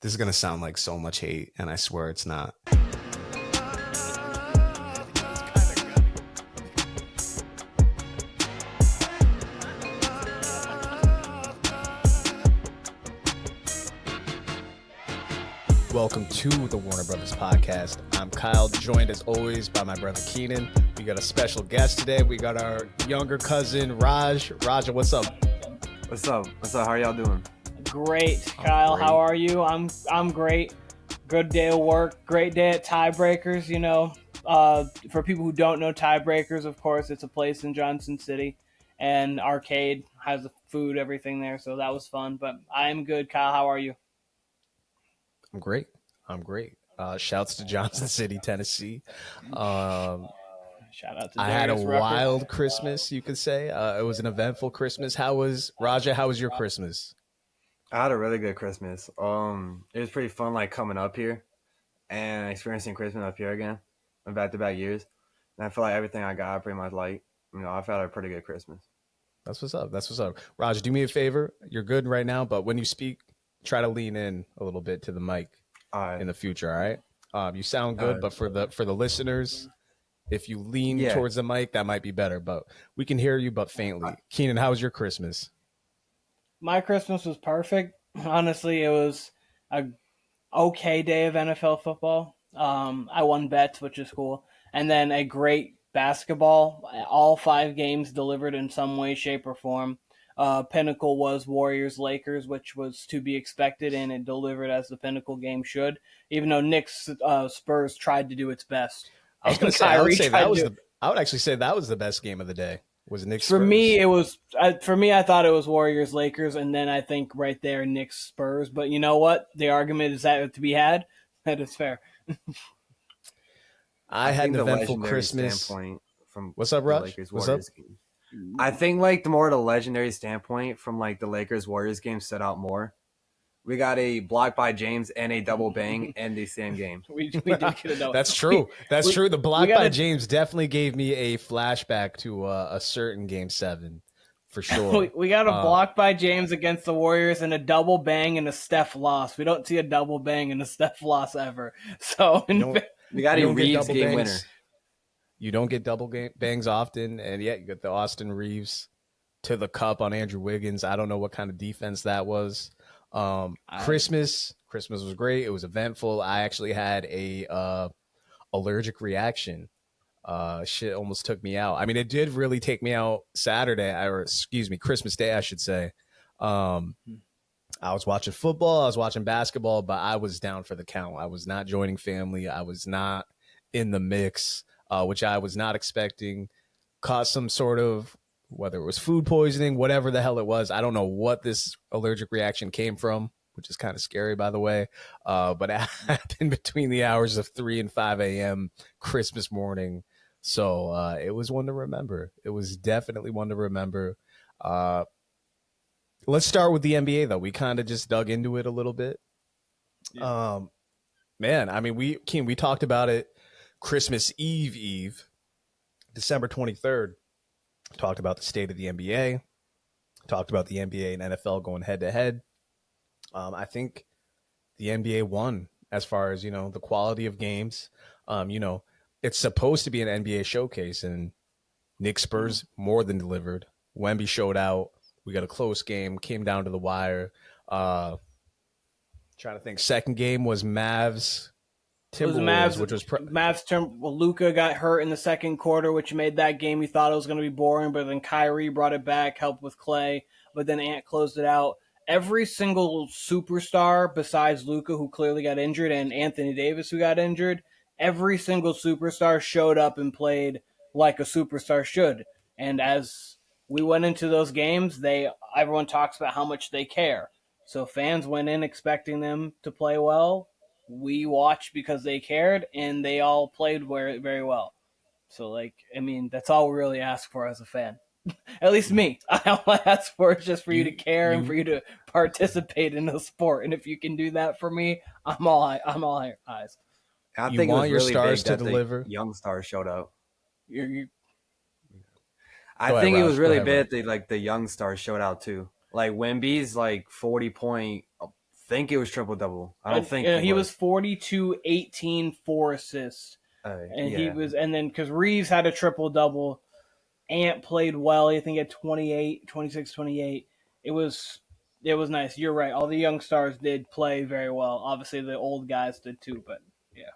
This is going to sound like so much hate, and I swear it's not. Welcome to the Warner Brothas Podcast. I'm Kyle, joined as always by my brother Keenan. We got a special guest today. We got our younger cousin, Raj. Raja, what's up? What's up? How are y'all doing? Great, Kyle. Great. How are you? I'm great. Good day of work. Great day at Tiebreakers. You know, for people who don't know Tiebreakers, of course, it's a place in Johnson City, and arcade has the food, everything there. So that was fun. But I'm good, Kyle. How are you? I'm great. Shouts to Johnson City, Tennessee. Shout out to I had a wild Christmas, you could say. It was an eventful Christmas. How was your Christmas? I had a really good Christmas. It was pretty fun, like coming up here and experiencing Christmas up here again in back-to-back years. And I feel like everything I got, I pretty much like. You know, I've had a pretty good Christmas. That's what's up. Raj, do me a favor. You're good right now, but when you speak, try to lean in a little bit to the mic in the future. All right. You sound good, but for the listeners, if you lean towards the mic, that might be better. But we can hear you, but faintly. Keenan, how was your Christmas? My Christmas was perfect. Honestly, it was a okay day of NFL football. I won bets, which is cool, and then a great basketball. All 5 games delivered in some way, shape, or form. Pinnacle was Warriors-Lakers, which was to be expected, and it delivered as the Pinnacle game should, even though Knicks Spurs tried to do its best. I was going to say, I would actually say that was the best game of the day. Was Knicks for Spurs. Me, it was for me. I thought it was Warriors-Lakers, and then I think right there Knicks Spurs. But you know what? The argument is that to be had. That is fair. I had an eventful Christmas. From what's up, Rush? What's up? Game. I think like the more the legendary standpoint from like the Lakers Warriors game stood out more. We got a block by James and a double bang in the same game. we did get a double. That's true. That's true. The block by James definitely gave me a flashback to a certain Game 7 for sure. we got a block by James against the Warriors and a double bang and a Steph loss. We don't see a double bang and a Steph loss ever. So we got a Reeves game winner. You don't get double bangs often, and yet you get the Austin Reeves to the cup on Andrew Wiggins. I don't know what kind of defense that was. Christmas was great. It was eventful. I actually had a allergic reaction. Shit almost took me out. I mean, it did really take me out Christmas Day, I should say. I was watching football, I was watching basketball, but I was down for the count. I was not joining family. I was not in the mix, which I was not expecting. Caught some sort of, whether it was food poisoning, whatever the hell it was. I don't know what this allergic reaction came from, which is kind of scary, by the way. But it happened between the hours of 3 and 5 a.m. Christmas morning. So it was one to remember. It was definitely one to remember. Let's start with the NBA, though. We kind of just dug into it a little bit. Yeah. Man, I mean, we talked about it Christmas Eve, December 23rd. Talked about the state of the NBA. Talked about the NBA and NFL going head to head. I think the NBA won as far as, the quality of games. It's supposed to be an NBA showcase, and Knicks Spurs more than delivered. Wemby showed out. We got a close game, came down to the wire. Trying to think. Second game was Mavs. Timberwolves, which was Luka got hurt in the second quarter, which made that game. We thought it was going to be boring, but then Kyrie brought it back, helped with Clay, but then Ant closed it out. Every single superstar besides Luka, who clearly got injured, and Anthony Davis, who got injured, every single superstar showed up and played like a superstar should. And as we went into those games, everyone talks about how much they care. So fans went in expecting them to play well. We watched because they cared, and they all played very well. So, that's all we really ask for as a fan. At least me. All I ask for is just for you to care and for you to participate in the sport. And if you can do that for me, I'm all eyes. I think you want it was your really stars big to that deliver. The young stars showed up. I think it was really big that the young stars showed out too. Like Wemby's 40-point think it was triple-double. I don't think he was 42, 18, 4 assists. He was, and then because Reeves had a triple-double, Ant played well. I think at 28, 26, 28. It was nice. You're right. All the young stars did play very well. Obviously, the old guys did too, but yeah.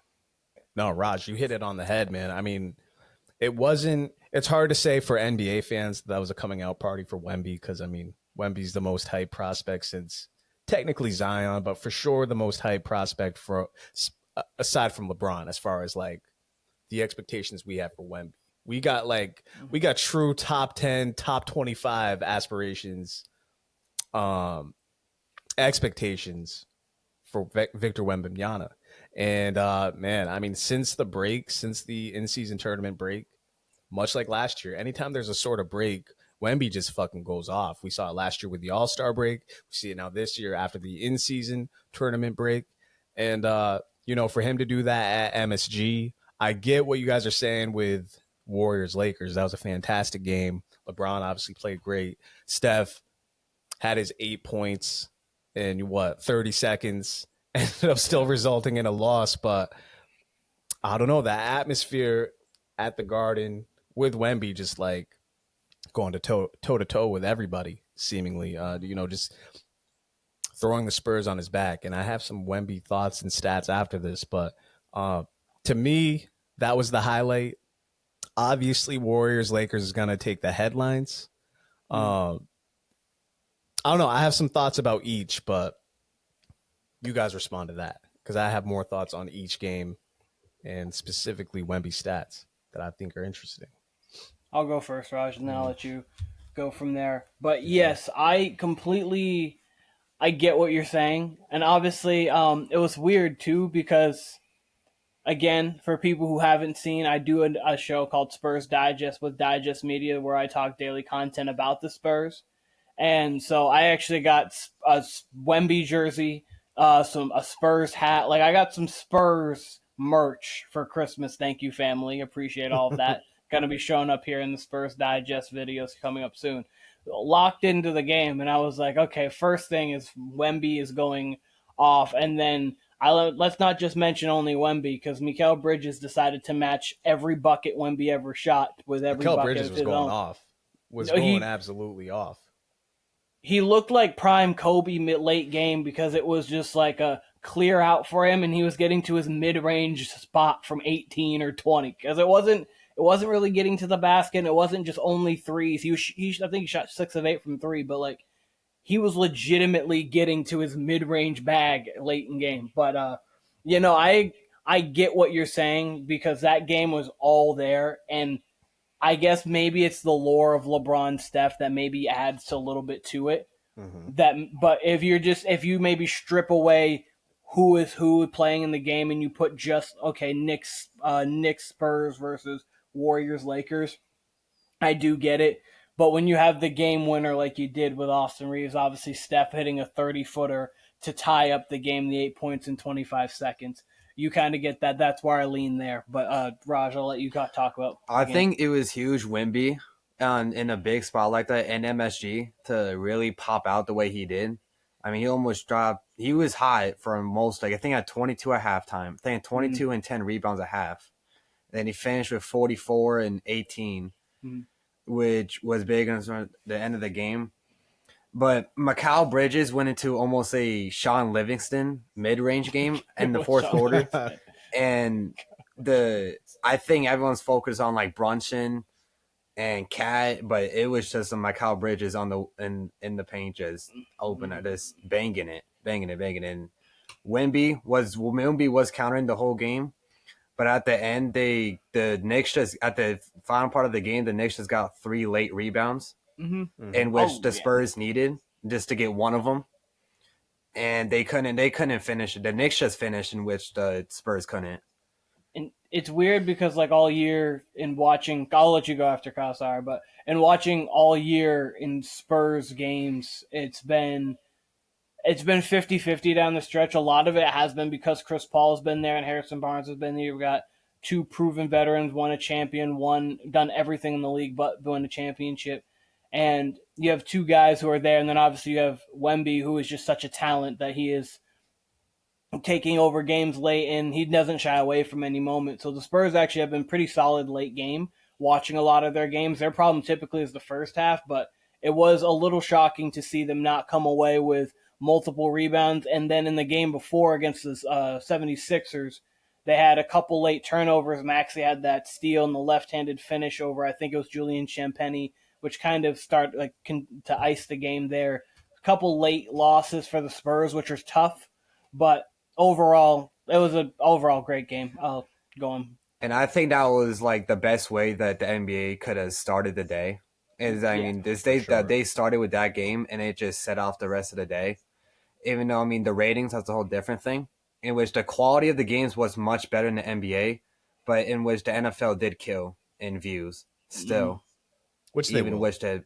No, Raj, you hit it on the head, man. I mean, it's hard to say for NBA fans that was a coming out party for Wemby because, I mean, Wemby's the most hyped prospect since technically Zion, but for sure the most hyped prospect for aside from LeBron as far as like the expectations we have for Wemby. We got true top 10, top 25 aspirations, expectations for Victor Wembanyama. And man, I mean, since the in-season tournament break, much like last year, anytime there's a sort of break, Wemby just fucking goes off. We saw it last year with the All-Star break. We see it now this year after the in-season tournament break. And, for him to do that at MSG, I get what you guys are saying with Warriors-Lakers. That was a fantastic game. LeBron obviously played great. Steph had his 8 points in 30 seconds, ended up still resulting in a loss. But I don't know, that atmosphere at the Garden with Wemby just like going to toe with everybody, seemingly, just throwing the Spurs on his back. And I have some Wemby thoughts and stats after this, but to me, that was the highlight. Obviously, Warriors-Lakers is going to take the headlines. I don't know. I have some thoughts about each, but you guys respond to that because I have more thoughts on each game and specifically Wemby stats that I think are interesting. I'll go first, Raj, and then I'll let you go from there. But yes, I get what you're saying. And obviously, it was weird too because, again, for people who haven't seen, I do a show called Spurs Digest with Digest Media where I talk daily content about the Spurs. And so I actually got a Wemby jersey, a Spurs hat. Like, I got some Spurs merch for Christmas. Thank you, family. Appreciate all of that. Going to be showing up here in the Spurs Digest videos coming up soon. Locked into the game, and I was like, okay, first thing is Wemby is going off, and then let's not just mention only Wemby, because Mikal Bridges decided to match every bucket Wemby ever shot with every Mikal bucket Bridges of was his going own. off. Was going absolutely off. He looked like prime Kobe late game because it was just like a clear out for him, and he was getting to his mid-range spot from 18 or 20 because it wasn't really getting to the basket. And it wasn't just only threes. I think he shot 6 of 8 from 3, but like he was legitimately getting to his mid-range bag late in game. But I get what you're saying because that game was all there, and I guess maybe it's the lore of LeBron Steph that maybe adds a little bit to it. Mm-hmm. But if you maybe strip away who is who playing in the game and you put just Knicks Spurs versus Warriors Lakers, I do get it. But when you have the game winner like you did with Austin Reeves, obviously Steph hitting a 30-footer to tie up the game, the 8 points in 25 seconds. You kind of get that. That's where I lean there. But Raj, I'll let you talk about. I think it was huge Wemby in a big spot like that in MSG to really pop out the way he did. I mean, he almost dropped. He was high for most. I think at 22 at halftime. I think 22 and 10 rebounds at half. Then he finished with 44 and 18, which was big on the end of the game. But Mikal Bridges went into almost a Sean Livingston mid-range game in the fourth quarter. And I think everyone's focused on like Brunson and Cat, but it was just a Mikal Bridges in the paint just open at this banging it. And Wemby was countering the whole game. But at the end, the Knicks just at the final part of the game, the Knicks just got 3 late rebounds, in which the Spurs needed just to get one of them, and they couldn't finish it. The Knicks just finished, in which the Spurs couldn't. And it's weird because like all year in watching, I'll let you go after Kyle, but in watching all year in Spurs games, it's been 50-50 down the stretch. A lot of it has been because Chris Paul has been there and Harrison Barnes has been there. You've got 2 proven veterans, one a champion, one done everything in the league but won a championship. And you have 2 guys who are there, and then obviously you have Wemby, who is just such a talent that he is taking over games late, and he doesn't shy away from any moment. So the Spurs actually have been pretty solid late game. Watching a lot of their games, their problem typically is the first half, but it was a little shocking to see them not come away with multiple rebounds. And then in the game before against the 76ers, they had a couple late turnovers. Maxey had that steal and the left-handed finish over, I think it was Julian Champagny, which kind of started to ice the game there. A couple late losses for the Spurs, which was tough, but overall, it was an overall great game. I'll go on. And I think that was like the best way that the NBA could have started the day. That they started with that game and it just set off the rest of the day. Even though, the ratings, that's a whole different thing, in which the quality of the games was much better in the NBA, but in which the NFL did kill in views still. Which they in which the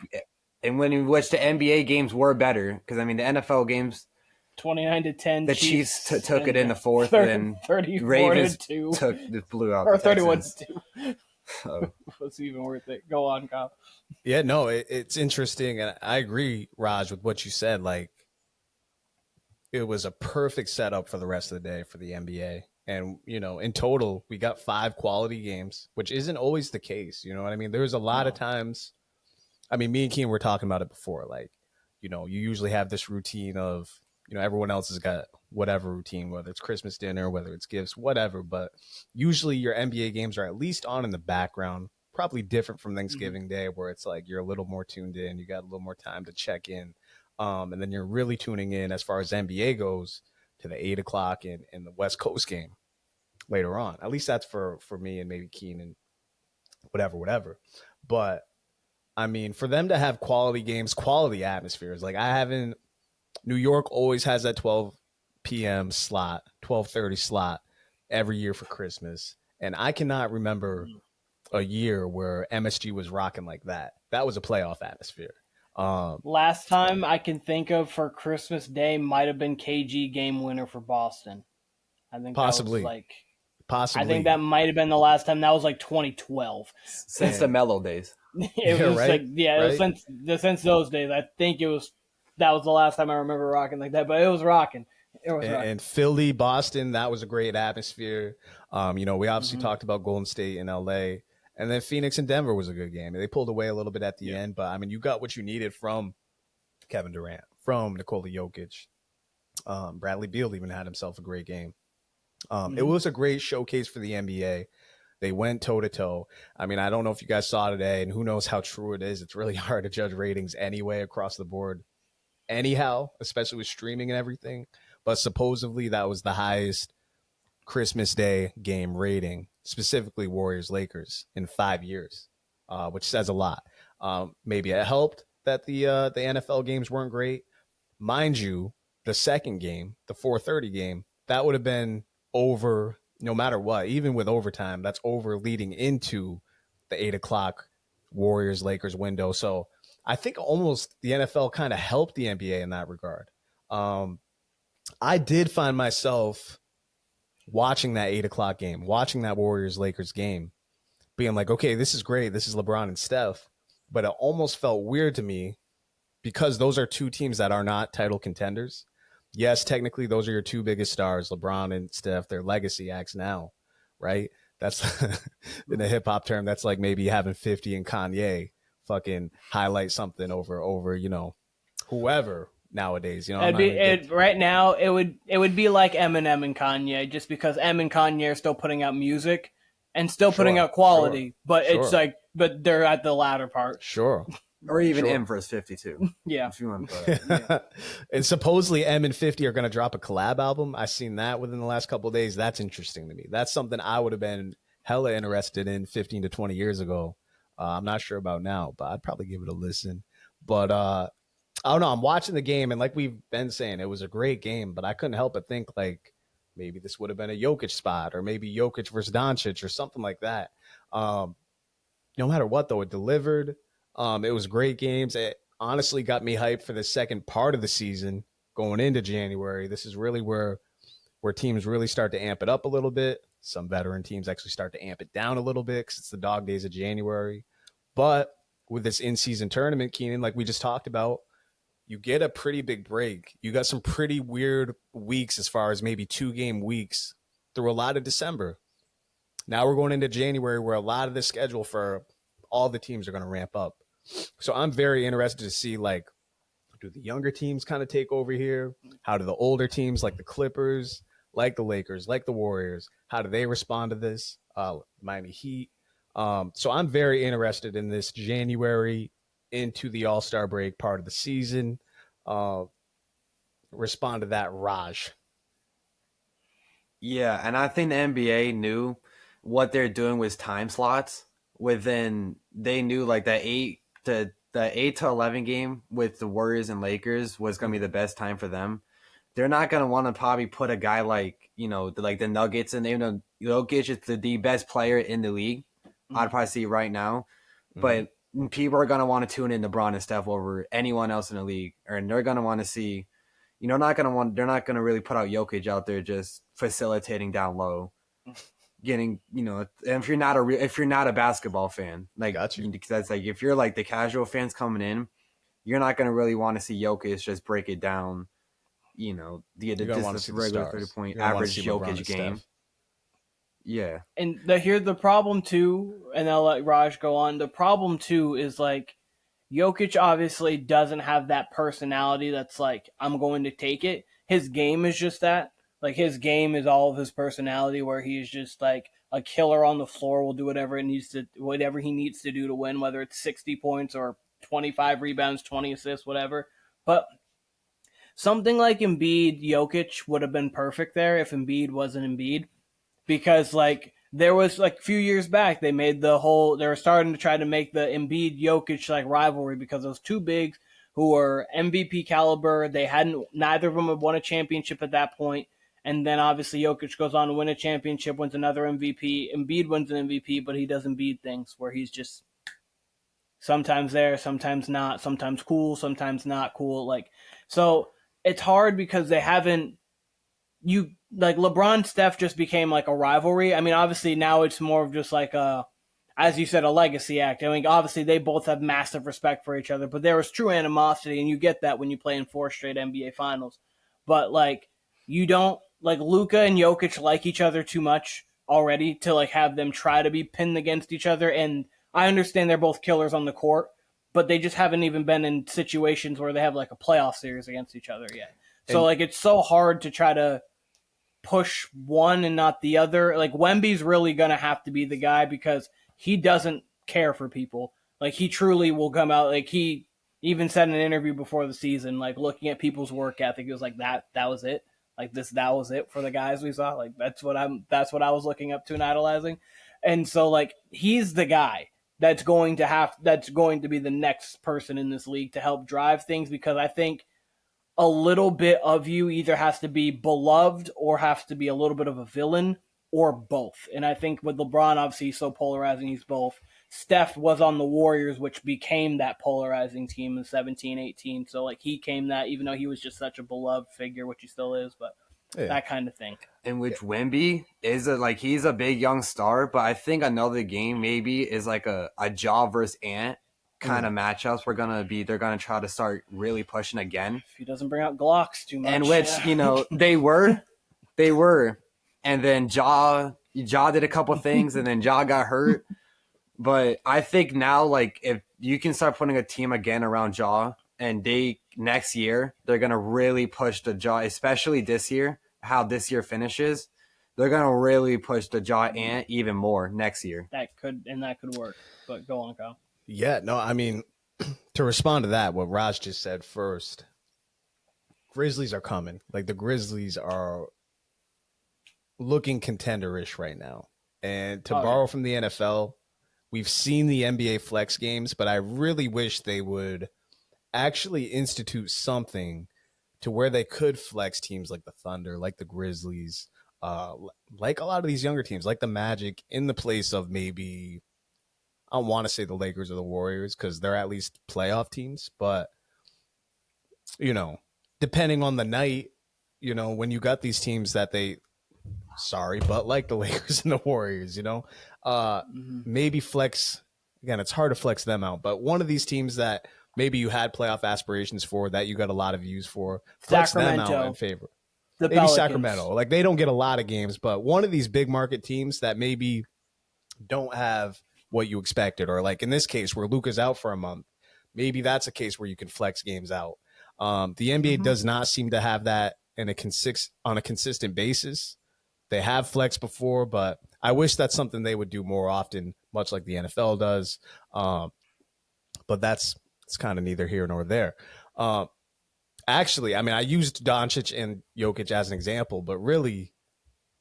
NBA games were better, because the NFL games 29-10. The Chiefs took it in the fourth, and 34-2. Ravens blew out. Or 31-2. Oh. What's even worth it? Go on, Kyle. Yeah, no, it's interesting, and I agree, Raj, with what you said. Like, it was a perfect setup for the rest of the day for the NBA. And, in total, we got 5 quality games, which isn't always the case. You know what I mean? There's a lot of times. Me and Keen were talking about it before. Like, you usually have this routine of, everyone else has got whatever routine, whether it's Christmas dinner, whether it's gifts, whatever. But usually your NBA games are at least on in the background, probably different from Thanksgiving Day, where it's like you're a little more tuned in. You got a little more time to check in. And then you're really tuning in as far as NBA goes to the 8 o'clock and the West Coast game later on. At least that's for me and maybe Keen and whatever. But, for them to have quality games, quality atmospheres, like New York always has that 12 p.m. slot, 12:30 slot every year for Christmas. And I cannot remember a year where MSG was rocking like that. That was a playoff atmosphere. Last time I can think of for Christmas Day might have been KG game winner for Boston. I think possibly. I think that might have been the last time. That was 2012. Since the Melo days. It was since those days. I think that was the last time I remember rocking like that. But it was rocking. And Philly, Boston, that was a great atmosphere. We obviously talked about Golden State and LA. And then Phoenix and Denver was a good game. They pulled away a little bit at the end, but you got what you needed from Kevin Durant, from Nikola Jokic. Bradley Beal even had himself a great game. It was a great showcase for the NBA. They went toe to toe. I don't know if you guys saw today, and who knows how true it is. It's really hard to judge ratings anyway across the board, anyhow, especially with streaming and everything. But supposedly that was the highest Christmas Day game rating, specifically Warriors-Lakers, in 5 years, which says a lot. Maybe it helped that the NFL games weren't great. Mind you, the second game, the 4:30 game, that would have been over no matter what. Even with overtime, that's over leading into the 8 o'clock Warriors-Lakers window. So I think almost the NFL kind of helped the NBA in that regard. I did find myself watching that 8 o'clock game, watching that Warriors-Lakers game, being like, okay, this is great. This is LeBron and Steph. But it almost felt weird to me because those are two teams that are not title contenders. Yes, technically, those are your two biggest stars, LeBron and Steph. Their legacy acts now, right? That's in a hip hop term. That's like maybe having 50 and Kanye fucking highlight something over whoever nowadays. Right now it would be like Eminem and Kanye, just because M and Kanye are still putting out music and still putting out quality, but it's but they're at the latter part. Sure. Or even M versus 52. Yeah. If you want to put it. And supposedly M and 50 are going to drop a collab album. I've seen that within the last couple of days. That's interesting to me. That's something I would have been hella interested in 15 to 20 years ago. I'm not sure about now, but I'd probably give it a listen. But I don't know. I'm watching the game, and like we've been saying, it was a great game, but I couldn't help but think like maybe this would have been a Jokic spot, or maybe Jokic versus Doncic or something like that. No matter what, though, it delivered. It was great games. It honestly got me hyped for the second part of the season going into January. This is really where teams really start to amp it up a little bit. Some veteran teams actually start to amp it down a little bit because it's the dog days of January. But with this in-season tournament, Keenan, like we just talked about, you get a pretty big break. You got some pretty weird weeks as far as maybe 2-game weeks through a lot of December. Now we're going into January where a lot of the schedule for all the teams are going to ramp up. So I'm very interested to see, like, do the younger teams kind of take over here? How do the older teams like the Clippers, like the Lakers, like the Warriors, how do they respond to this? Miami Heat. So I'm very interested in this January into the All-Star break part of the season. Respond to that, Raj. Yeah, and I think the NBA knew what they're doing with time slots. They knew like the 8 to 11 game with the Warriors and Lakers was going to be the best time for them. They're not going to want to probably put a guy like, like the Nuggets in there. Jokic is the best player in the league. I'd probably see right now. But people are going to want to tune in LeBron and Steph over anyone else in the league. And they're going to want to see, they're not going to really put out Jokic out there just facilitating down low. Getting, and if you're not a basketball fan, like, because that's like, if you're like the casual fans coming in, you're not going to really want to see Jokic just break it down, the regular 30-point average Jokic game. Yeah. And here's the problem too, and I'll let Raj go on. The problem too is like Jokic obviously doesn't have that personality that's like, I'm going to take it. His game is just that. Like, his game is all of his personality, where he's just like a killer on the floor, will do whatever he needs to do to win, whether it's 60 points or 25 rebounds, 20 assists, whatever. But something like Embiid, Jokic would have been perfect there if Embiid wasn't Embiid. Because, like, there was, like, a few years back, they were starting to try to make the Embiid-Jokic, like, rivalry because those two bigs who were MVP caliber. Neither of them had won a championship at that point. And then, obviously, Jokic goes on to win a championship, wins another MVP. Embiid wins an MVP, but he does Embiid things where he's just sometimes there, sometimes not, sometimes cool, sometimes not cool. Like, so it's hard because they haven't like LeBron Steph just became like a rivalry. I mean, obviously now it's more of just like as you said, a legacy act. I mean, obviously they both have massive respect for each other, but there was true animosity, and you get that when you play in 4 straight NBA finals. But like, you don't, like, Luka and Jokic like each other too much already to like have them try to be pinned against each other. And I understand they're both killers on the court, but they just haven't even been in situations where they have like a playoff series against each other yet. So like, it's so hard to try to push one and not the other. Like, Wemby's really going to have to be the guy because he doesn't care for people. Like, he truly will come out. Like, he even said in an interview before the season, like, looking at people's work ethic, he was like, that was it. Like, that was it for the guys we saw. Like, that's what I was looking up to and idolizing. And so, like, he's the guy that's going to be the next person in this league to help drive things, because I think a little bit of you either has to be beloved or has to be a little bit of a villain, or both. And I think with LeBron, obviously, he's so polarizing, he's both. Steph was on the Warriors, which became that polarizing team in 17-18. So, like, he came that, even though he was just such a beloved figure, which he still is, but that kind of thing. In which Wemby is he's a big young star, but I think another game maybe is like a Ja versus Ant kind of matchups. They're gonna try to start really pushing again. If he doesn't bring out Glocks too much. And which, they were. And then Ja did a couple things, and then Ja got hurt. But I think now, like, if you can start putting a team again around Ja, and next year, they're going to really push the Ja, especially this year, how this year finishes. They're going to really push the Ja Ant even more next year. That could work. But go on, Kyle. Yeah, no, I mean, to respond to that, what Raj just said first, Grizzlies are coming. Like, the Grizzlies are looking contender-ish right now. And to borrow from the NFL, we've seen the NBA flex games, but I really wish they would actually institute something to where they could flex teams like the Thunder, like the Grizzlies, like a lot of these younger teams, like the Magic, in the place of maybe, I don't want to say the Lakers or the Warriors because they're at least playoff teams, but, depending on the night, when you got these teams that but like the Lakers and the Warriors, maybe flex, again, it's hard to flex them out, but one of these teams that maybe you had playoff aspirations for, that you got a lot of views for. Flex them out in favor. Maybe Pelicans. Sacramento. Like, they don't get a lot of games, but one of these big market teams that maybe don't have what you expected, or like in this case where Luka's out for a month, maybe that's a case where you can flex games out. The NBA does not seem to have that on a consistent basis. They have flex before, but I wish that's something they would do more often, much like the NFL does. But it's kind of neither here nor there. Actually, I mean, I used Doncic and Jokic as an example, but really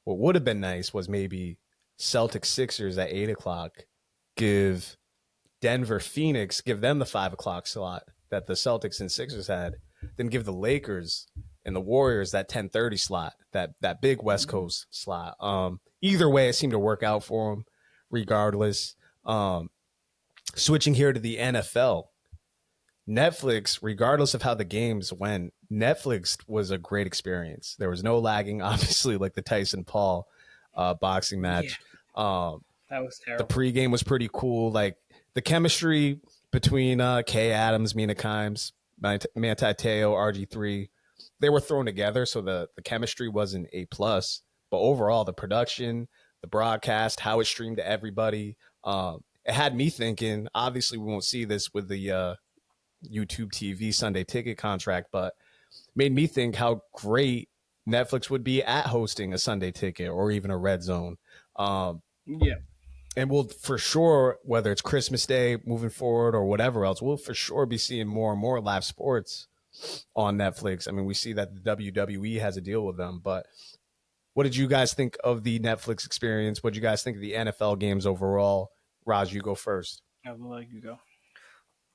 what would have been nice was maybe Celtics Sixers at 8:00, give Denver Phoenix, give them the 5:00 slot that the Celtics and Sixers had, then give the Lakers and the Warriors that 10:30 slot, that big West Coast slot. Either way, it seemed to work out for them regardless. Switching here to the NFL, Netflix, regardless of how the games went, Netflix was a great experience. There was no lagging, obviously, like the Tyson Paul boxing match. Yeah. That was terrible. The pregame was pretty cool. Like, the chemistry between Kay Adams, Mina Kimes, Manti Te'o, RG3, they were thrown together, so the chemistry wasn't A+. But overall, the production, the broadcast, how it streamed to everybody, it had me thinking, obviously we won't see this with the YouTube TV Sunday ticket contract, but made me think how great Netflix would be at hosting a Sunday ticket or even a red zone. Yeah. And we'll for sure, whether it's Christmas Day moving forward or whatever else, we'll for sure be seeing more and more live sports on Netflix. I mean, we see that the WWE has a deal with them, but what did you guys think of the Netflix experience? What did you guys think of the NFL games overall? Raj, you go first. I will let you go.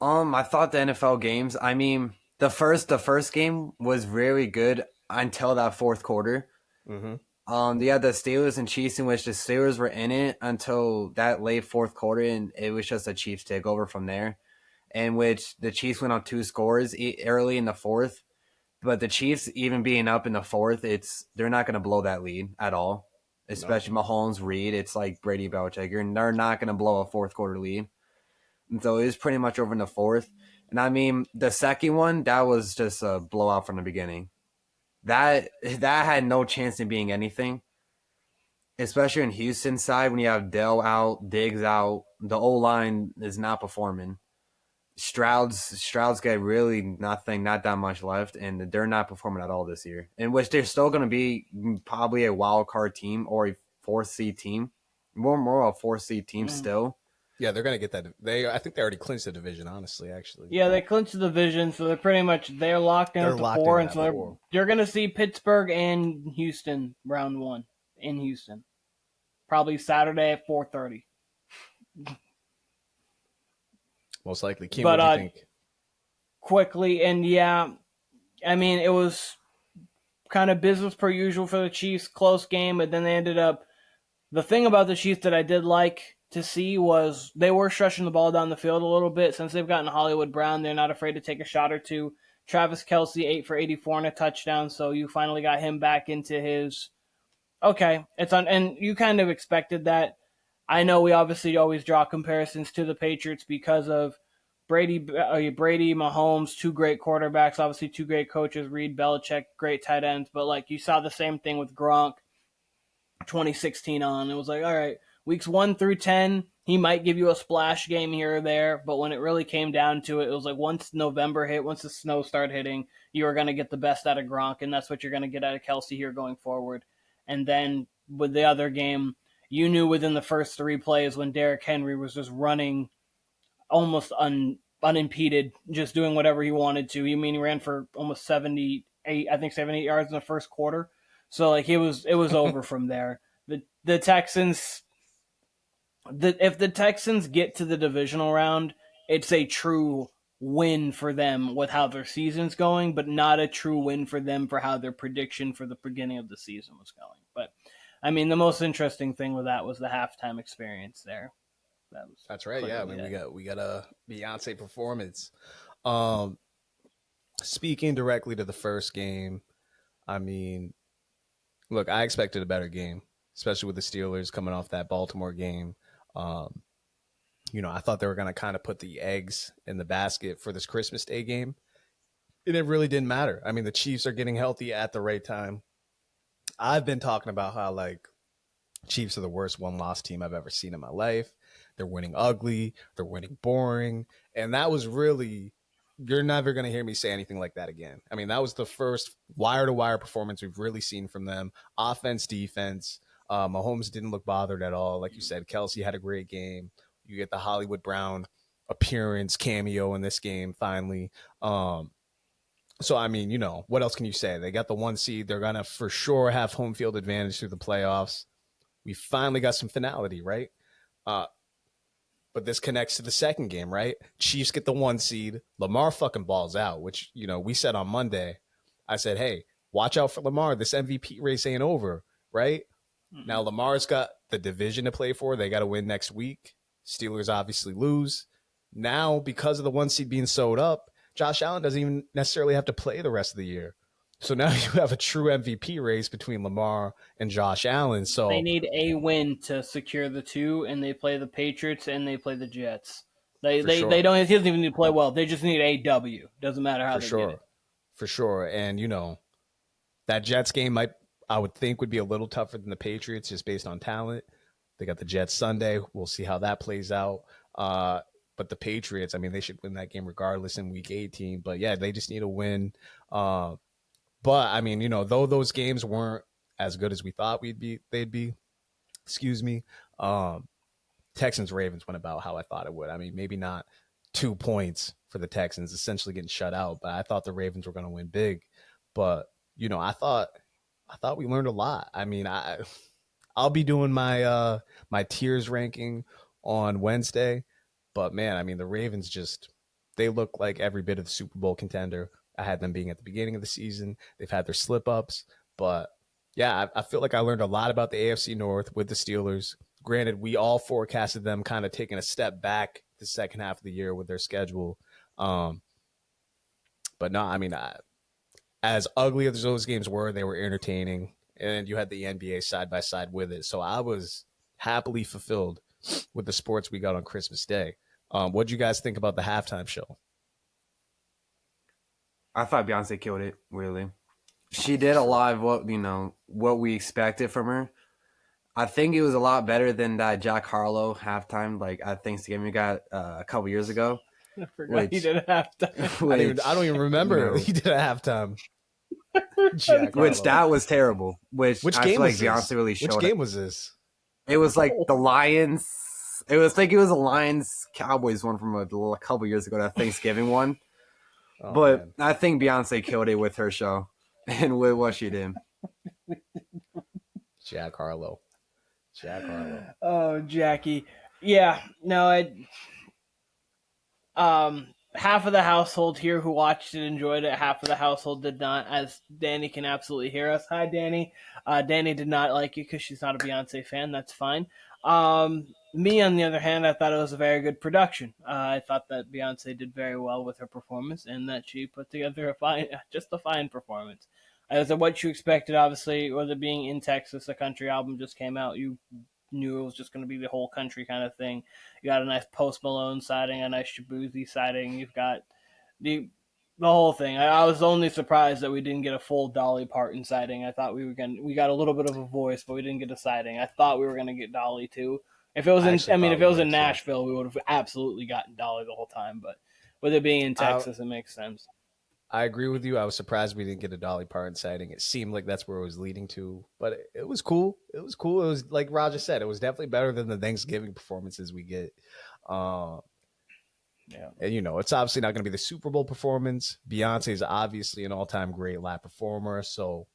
I thought the NFL games, I mean, the first game was very good until that fourth quarter. They had the Steelers and Chiefs, in which the Steelers were in it until that late fourth quarter, and it was just a Chiefs takeover from there, in which the Chiefs went on 2 scores early in the fourth. But the Chiefs, even being up in the fourth, they're not going to blow that lead at all, especially Mahomes, Reed. It's like Brady, Belichick, and they're not going to blow a fourth quarter lead. And so it was pretty much over in the fourth. And I mean, the second one, that was just a blowout from the beginning. That had no chance in being anything, especially in Houston's side when you have Dell out, Diggs out, the O-line is not performing. Stroud's got really nothing, not that much left, and they're not performing at all this year. In which they're still going to be probably a wild card team or a 4th seed team, more of a 4th seed team still. Yeah, they're going to get that. I think they already clinched the division, honestly, actually. Yeah, they clinched the division, so they're locked in at the 4, and so you're going to see Pittsburgh and Houston round 1 in Houston. Probably Saturday at 4:30. Most likely. Kim, what do you think? Quickly, and yeah, I mean, it was kind of business per usual for the Chiefs, close game, but then they ended up, the thing about the Chiefs that I did like to see was they were stretching the ball down the field a little bit. Since they've gotten Hollywood Brown, they're not afraid to take a shot or two. Travis Kelce, 8 for 84 and a touchdown, so you finally got him back into his, okay, it's on, and you kind of expected that. I know we obviously always draw comparisons to the Patriots because of Brady, Mahomes, 2 great quarterbacks, obviously 2 great coaches, Reed, Belichick, great tight ends, but like you saw the same thing with Gronk 2016 on. It was like, all right, weeks 1 through 10, he might give you a splash game here or there, but when it really came down to it, it was like once November hit, once the snow started hitting, you were going to get the best out of Gronk, and that's what you're going to get out of Kelce here going forward. And then with the other game, you knew within the first 3 plays when Derrick Henry was just running almost unimpeded, just doing whatever he wanted to. He ran for almost 78 yards in the first quarter. So like it was over from there. The Texans, if the Texans get to the divisional round, it's a true win for them with how their season's going, but not a true win for them for how their prediction for the beginning of the season was going. But I mean, the most interesting thing with that was the halftime experience there. That's right. Yeah, I mean, we got a Beyonce performance. Speaking directly to the first game, I mean, look, I expected a better game, especially with the Steelers coming off that Baltimore game. I thought they were going to kind of put the eggs in the basket for this Christmas Day game. And it really didn't matter. I mean, the Chiefs are getting healthy at the right time. I've been talking about how, like, Chiefs are the worst one-loss team I've ever seen in my life. They're winning ugly. They're winning boring. And that was really, you're never going to hear me say anything like that again. I mean, that was the first wire-to-wire performance we've really seen from them. Offense, defense. Mahomes didn't look bothered at all. Like you said, Kelsey had a great game. You get the Hollywood Brown appearance, cameo in this game, finally. So, I mean, what else can you say? They got the 1 seed. They're going to for sure have home field advantage through the playoffs. We finally got some finality, right? But this connects to the second game, right? Chiefs get the 1 seed. Lamar fucking balls out, which, we said on Monday. I said, hey, watch out for Lamar. This MVP race ain't over, right? Mm-hmm. Now, Lamar's got the division to play for. They got to win next week. Steelers obviously lose. Now, because of the 1 seed being sewed up, Josh Allen doesn't even necessarily have to play the rest of the year. So now you have a true MVP race between Lamar and Josh Allen. So they need a win to secure the 2, and they play the Patriots and they play the Jets. They don't. He doesn't even need to play well. They just need a W. Doesn't matter how they get it. For sure. And that Jets game I would think would be a little tougher than the Patriots just based on talent. They got the Jets Sunday. We'll see how that plays out. But the Patriots, I mean, they should win that game regardless in Week 18. But yeah, they just need a win. But I mean, though those games weren't as good as we thought they'd be. Excuse me. Texans Ravens went about how I thought it would. I mean, maybe not 2 points for the Texans, essentially getting shut out. But I thought the Ravens were going to win big. But I thought we learned a lot. I mean, I'll be doing my my tiers ranking on Wednesday. But, man, I mean, the Ravens they look like every bit of the Super Bowl contender. I had them being at the beginning of the season. They've had their slip-ups. But, yeah, I feel like I learned a lot about the AFC North with the Steelers. Granted, we all forecasted them kind of taking a step back the second half of the year with their schedule. But, no, I mean, as ugly as those games were, they were entertaining. And you had the NBA side-by-side with it. So I was happily fulfilled with the sports we got on Christmas Day. What'd you guys think about the halftime show? I thought Beyonce killed it, really. She did a lot of what we expected from her. I think it was a lot better than that Jack Harlow halftime, like at Thanksgiving we got a couple years ago. I forgot he did a halftime. I don't even remember he did a halftime. Which that was terrible. Which I game feel like Beyonce really showed. Which game was this? It was like the Lions. It was like it was a Lions Cowboys one from a couple years ago, that Thanksgiving one. Oh, but man. I think Beyonce killed it with her show and with what she did. Jack Harlow. Oh, Jackie. Yeah, no, half of the household here who watched it enjoyed it. Half of the household did not, as Danny can absolutely hear us. Hi, Danny. Danny did not like it because she's not a Beyonce fan. That's fine. Me, on the other hand, I thought it was a very good production. I thought that Beyonce did very well with her performance and that she put together a fine performance. As what you expected, obviously, with it being in Texas, a country album just came out. You knew it was just going to be the whole country kind of thing. You got a nice Post Malone sighting, a nice Shabuzi sighting. You've got the whole thing. I was only surprised that we didn't get a full Dolly Parton sighting. I thought we got a little bit of a voice, but we didn't get a sighting. I thought we were going to get Dolly too. If it was in Nashville, we would have absolutely gotten Dolly the whole time. But with it being in Texas, it makes sense. I agree with you. I was surprised we didn't get a Dolly Parton sighting. It seemed like that's where it was leading to, but it was cool. It was cool. It was like Raja said, it was definitely better than the Thanksgiving performances we get. Yeah. And, it's obviously not going to be the Super Bowl performance. Beyonce is obviously an all-time great live performer, so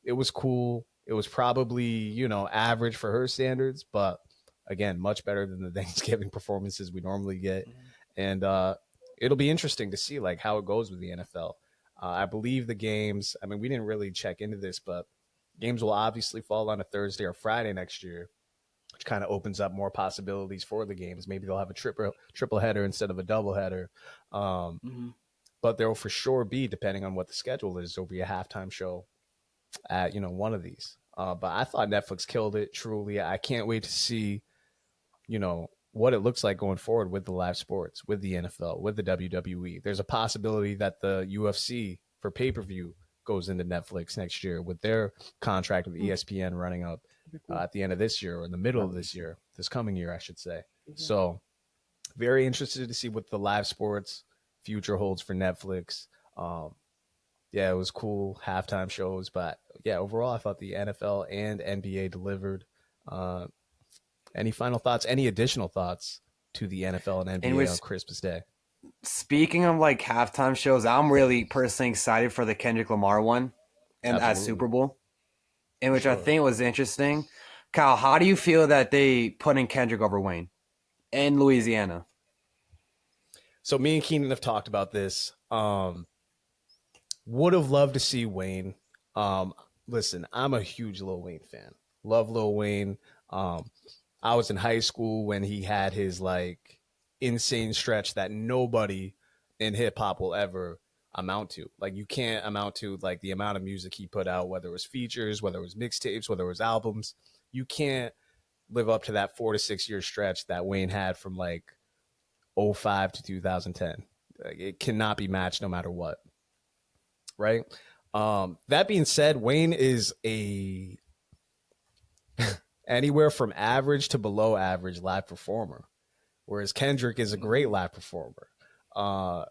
it was cool. It was probably, average for her standards, but again, much better than the Thanksgiving performances we normally get. And it'll be interesting to see like how it goes with the NFL. I believe the games, we didn't really check into this, but games will obviously fall on a Thursday or Friday next year, which kind of opens up more possibilities for the games. Maybe they'll have a triple header instead of a double header. But there will for sure be, depending on what the schedule is, there'll be a halftime show at, one of these. But I thought Netflix killed it, truly. I can't wait to see, what it looks like going forward with the live sports, with the NFL, with the WWE. There's a possibility that the UFC for pay-per-view goes into Netflix next year with their contract with ESPN running up at the end of this year or in the middle of this year, this coming year, I should say. So very interested to see what the live sports future holds for Netflix. Yeah, it was cool halftime shows, but yeah, overall, I thought the NFL and NBA delivered. Any final thoughts? Any additional thoughts to the NFL and NBA on Christmas Day? Speaking of like halftime shows, I'm really personally excited for the Kendrick Lamar one and at Super Bowl, in which I think was interesting. Kyle, how do you feel that they put in Kendrick over Wayne in Louisiana? So me and Keenan have talked about this. Would have loved to see Wayne. Listen, I'm a huge Lil Wayne fan. Love Lil Wayne. I was in high school when he had his like insane stretch that nobody in hip hop will ever amount to. Like you can't amount to like the amount of music he put out, whether it was features, whether it was mixtapes, whether it was albums. You can't live up to that 4 to 6 year stretch that Wayne had from like 2005 to 2010. Like, it cannot be matched no matter what. Right. That being said, Wayne is a anywhere from average to below average live performer, whereas Kendrick is a great live performer.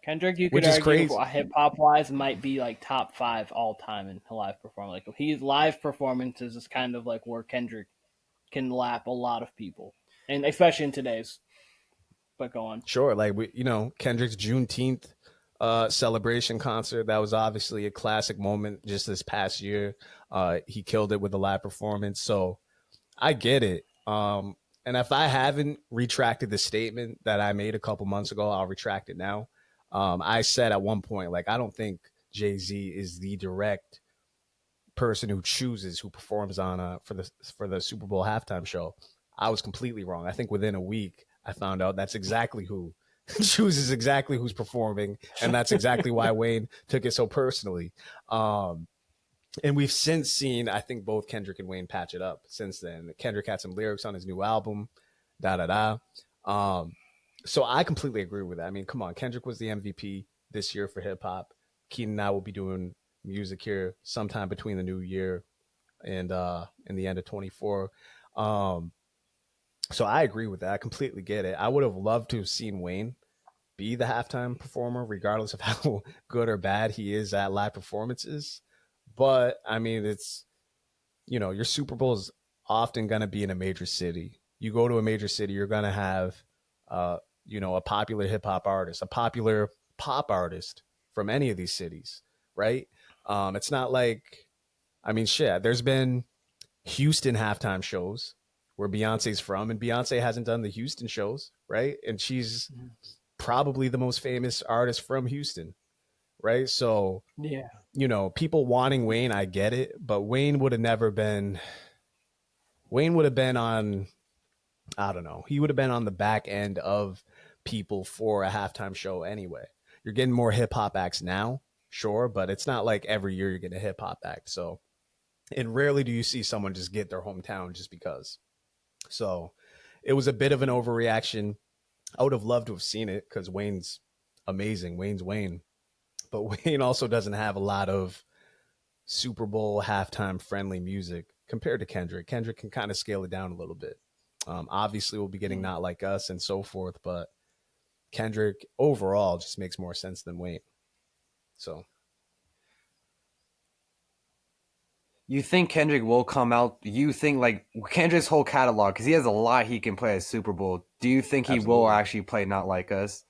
Kendrick, you could argue hip hop wise might be like top 5 all time in live performance. Like he's live performances is kind of like where Kendrick can lap a lot of people, and especially in today's. But go on. Sure, like Kendrick's Juneteenth celebration concert, that was obviously a classic moment just this past year. He killed it with a live performance, so I get it. And if I haven't retracted the statement that I made a couple months ago, I'll retract it now. I said at one point, like, I don't think Jay-Z is the direct person who chooses who performs on for the Super Bowl halftime show. I was completely wrong. I think within a week I found out that's exactly who chooses exactly who's performing, and that's exactly why Wayne took it so personally. And we've since seen, I think, both Kendrick and Wayne patch it up since then. Kendrick had some lyrics on his new album, So I completely agree with that. I mean, come on, Kendrick was the MVP this year for hip hop. Keenan and I will be doing music here sometime between the new year and in the end of 24. So I agree with that. I completely get it. I would have loved to have seen Wayne be the halftime performer, regardless of how good or bad he is at live performances. But I mean, it's, your Super Bowl is often going to be in a major city. You go to a major city, you're going to have, a popular hip hop artist, a popular pop artist from any of these cities, right? It's not like, there's been Houston halftime shows where Beyonce's from, and Beyonce hasn't done the Houston shows, right? And she's probably the most famous artist from Houston, right? So, yeah, people wanting Wayne, I get it, but Wayne would have been on, I don't know, he would have been on the back end of people for a halftime show anyway. You're getting more hip hop acts now, sure, but it's not like every year you're getting a hip hop act. So, and rarely do you see someone just get their hometown just because. So it was a bit of an overreaction. I would have loved to have seen it because Wayne's amazing. Wayne's Wayne. But Wayne also doesn't have a lot of Super Bowl halftime friendly music compared to Kendrick. Kendrick can kind of scale it down a little bit. Obviously, we'll be getting Not Like Us and so forth, but Kendrick overall just makes more sense than Wayne. So. You think Kendrick will come out? You think like Kendrick's whole catalog, because he has a lot he can play at Super Bowl. Do you think he will actually play Not Like Us?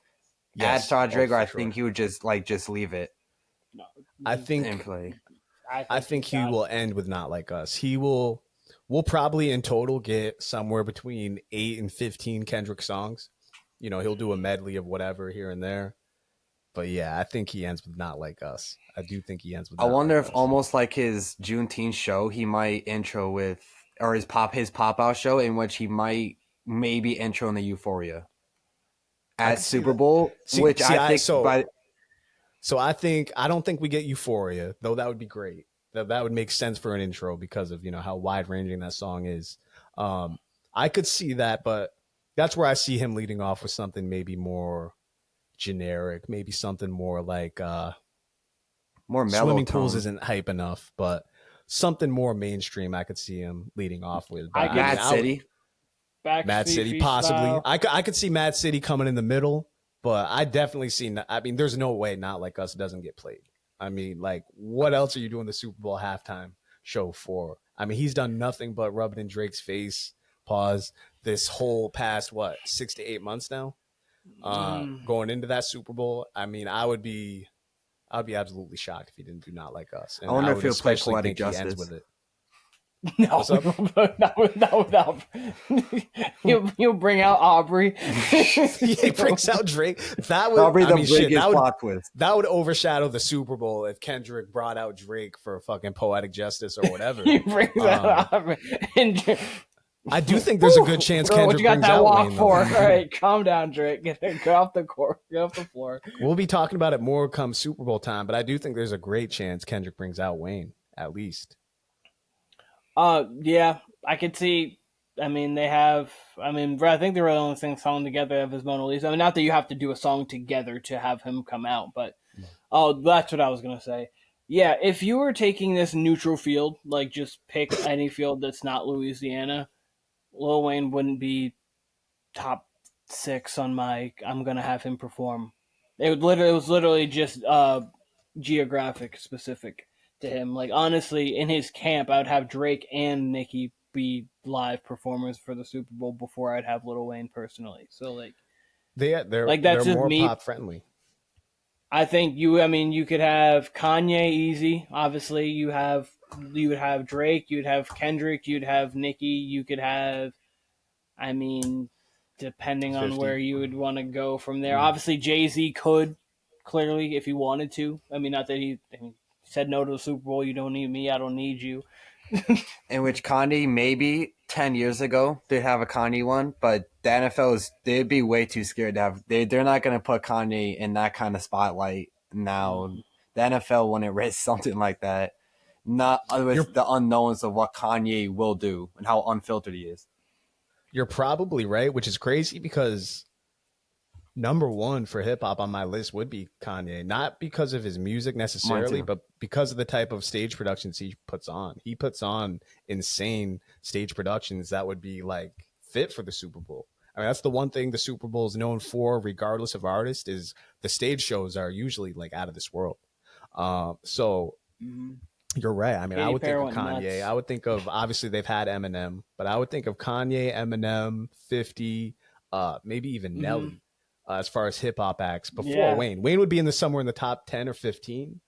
Yes, add Drake, or I think he would just leave it. No, I think he will end with Not Like Us. We'll probably in total get somewhere between 8 and 15 Kendrick songs. He'll do a medley of whatever here and there. But yeah, I think he ends with Not Like Us. I do think he ends with. I wonder if almost like his Juneteenth show, he might intro with, or his pop out show, in which he might maybe intro in the Euphoria at Super Bowl, I don't think we get Euphoria, though. That would be great. That would make sense for an intro because of how wide ranging that song is. I could see that, but That's where I see him leading off with something maybe more generic, maybe something more like more mellow Swimming tone. Pools isn't hype enough, but something more mainstream I could see him leading off with. But Mad City. Mad City, possibly. I could see Mad City coming in the middle, but I definitely see. I mean, there's no way Not Like Us doesn't get played. I mean, like, what else are you doing the Super Bowl halftime show for? I mean, he's done nothing but rub it in Drake's face. Pause. This whole past 6 to 8 months now, going into that Super Bowl. I mean, I'd be absolutely shocked if he didn't do Not Like Us. And I wonder if he'll play Poetic Justice. Ends with it. No, not You'll bring out Aubrey. He brings out Drake. That would Aubrey, that would overshadow the Super Bowl if Kendrick brought out Drake for fucking Poetic Justice or whatever. He brings out Aubrey. I do think there's a good chance Kendrick what you got brings that out walk Wayne, for? All right, calm down, Drake. Get off the court. Get off the floor. We'll be talking about it more come Super Bowl time, but I do think there's a great chance Kendrick brings out Wayne, at least. Yeah, I could see. I mean, I think they were the only thing sung together of his Mona Lisa. I mean, not that you have to do a song together to have him come out, but that's what I was gonna say. Yeah, if you were taking this neutral field, like just pick any field that's not Louisiana, Lil Wayne wouldn't be top 6 on my. I'm gonna have him perform. It was literally just geographic specific to him. Like, honestly, in his camp, I would have Drake and Nicki be live performers for the Super Bowl before I'd have Lil Wayne personally. So like, they're like that's they're just more me. pop friendly. I think you could have Kanye easy. Obviously, you would have Drake, you'd have Kendrick, you'd have Nicki, you could have, I mean, depending 50. on where you would want to go from there. Obviously, Jay-Z could, clearly, if he wanted to. I mean, not that he said no to the Super Bowl. You don't need me. I don't need you. In which Kanye, maybe 10 years ago, they'd have a Kanye one, but the NFL they'd be way too scared to have. They're not going to put Kanye in that kind of spotlight now. The NFL wouldn't risk something like that. Not with the unknowns of what Kanye will do and how unfiltered he is. You're probably right, which is crazy because number one for hip hop on my list would be Kanye, not because of his music necessarily, but because of the type of stage productions he puts on. He puts on insane stage productions that would be like fit for the Super Bowl. I mean, that's the one thing the Super Bowl is known for, regardless of artist, is the stage shows are usually like out of this world. You're right. I mean, I would think of Kanye. Nuts. I would think of, obviously they've had Eminem, but I would think of Kanye, Eminem, 50, maybe even Nelly. As far as hip hop acts before Wayne. Wayne would be somewhere in the top 10 or 15,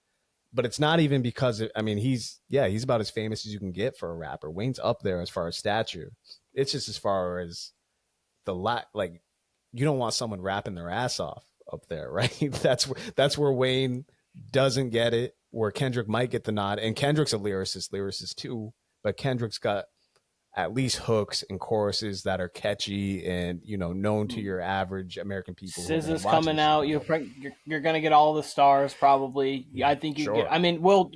but it's not even because he's about as famous as you can get for a rapper. Wayne's up there as far as stature. It's just as far as like you don't want someone rapping their ass off up there, right? That's where Wayne doesn't get it, where Kendrick might get the nod. And Kendrick's a lyricist too, but Kendrick's got at least hooks and choruses that are catchy and, known to your average American people. SZA's coming out. You're gonna get all the stars probably. I think you get. I mean, we'll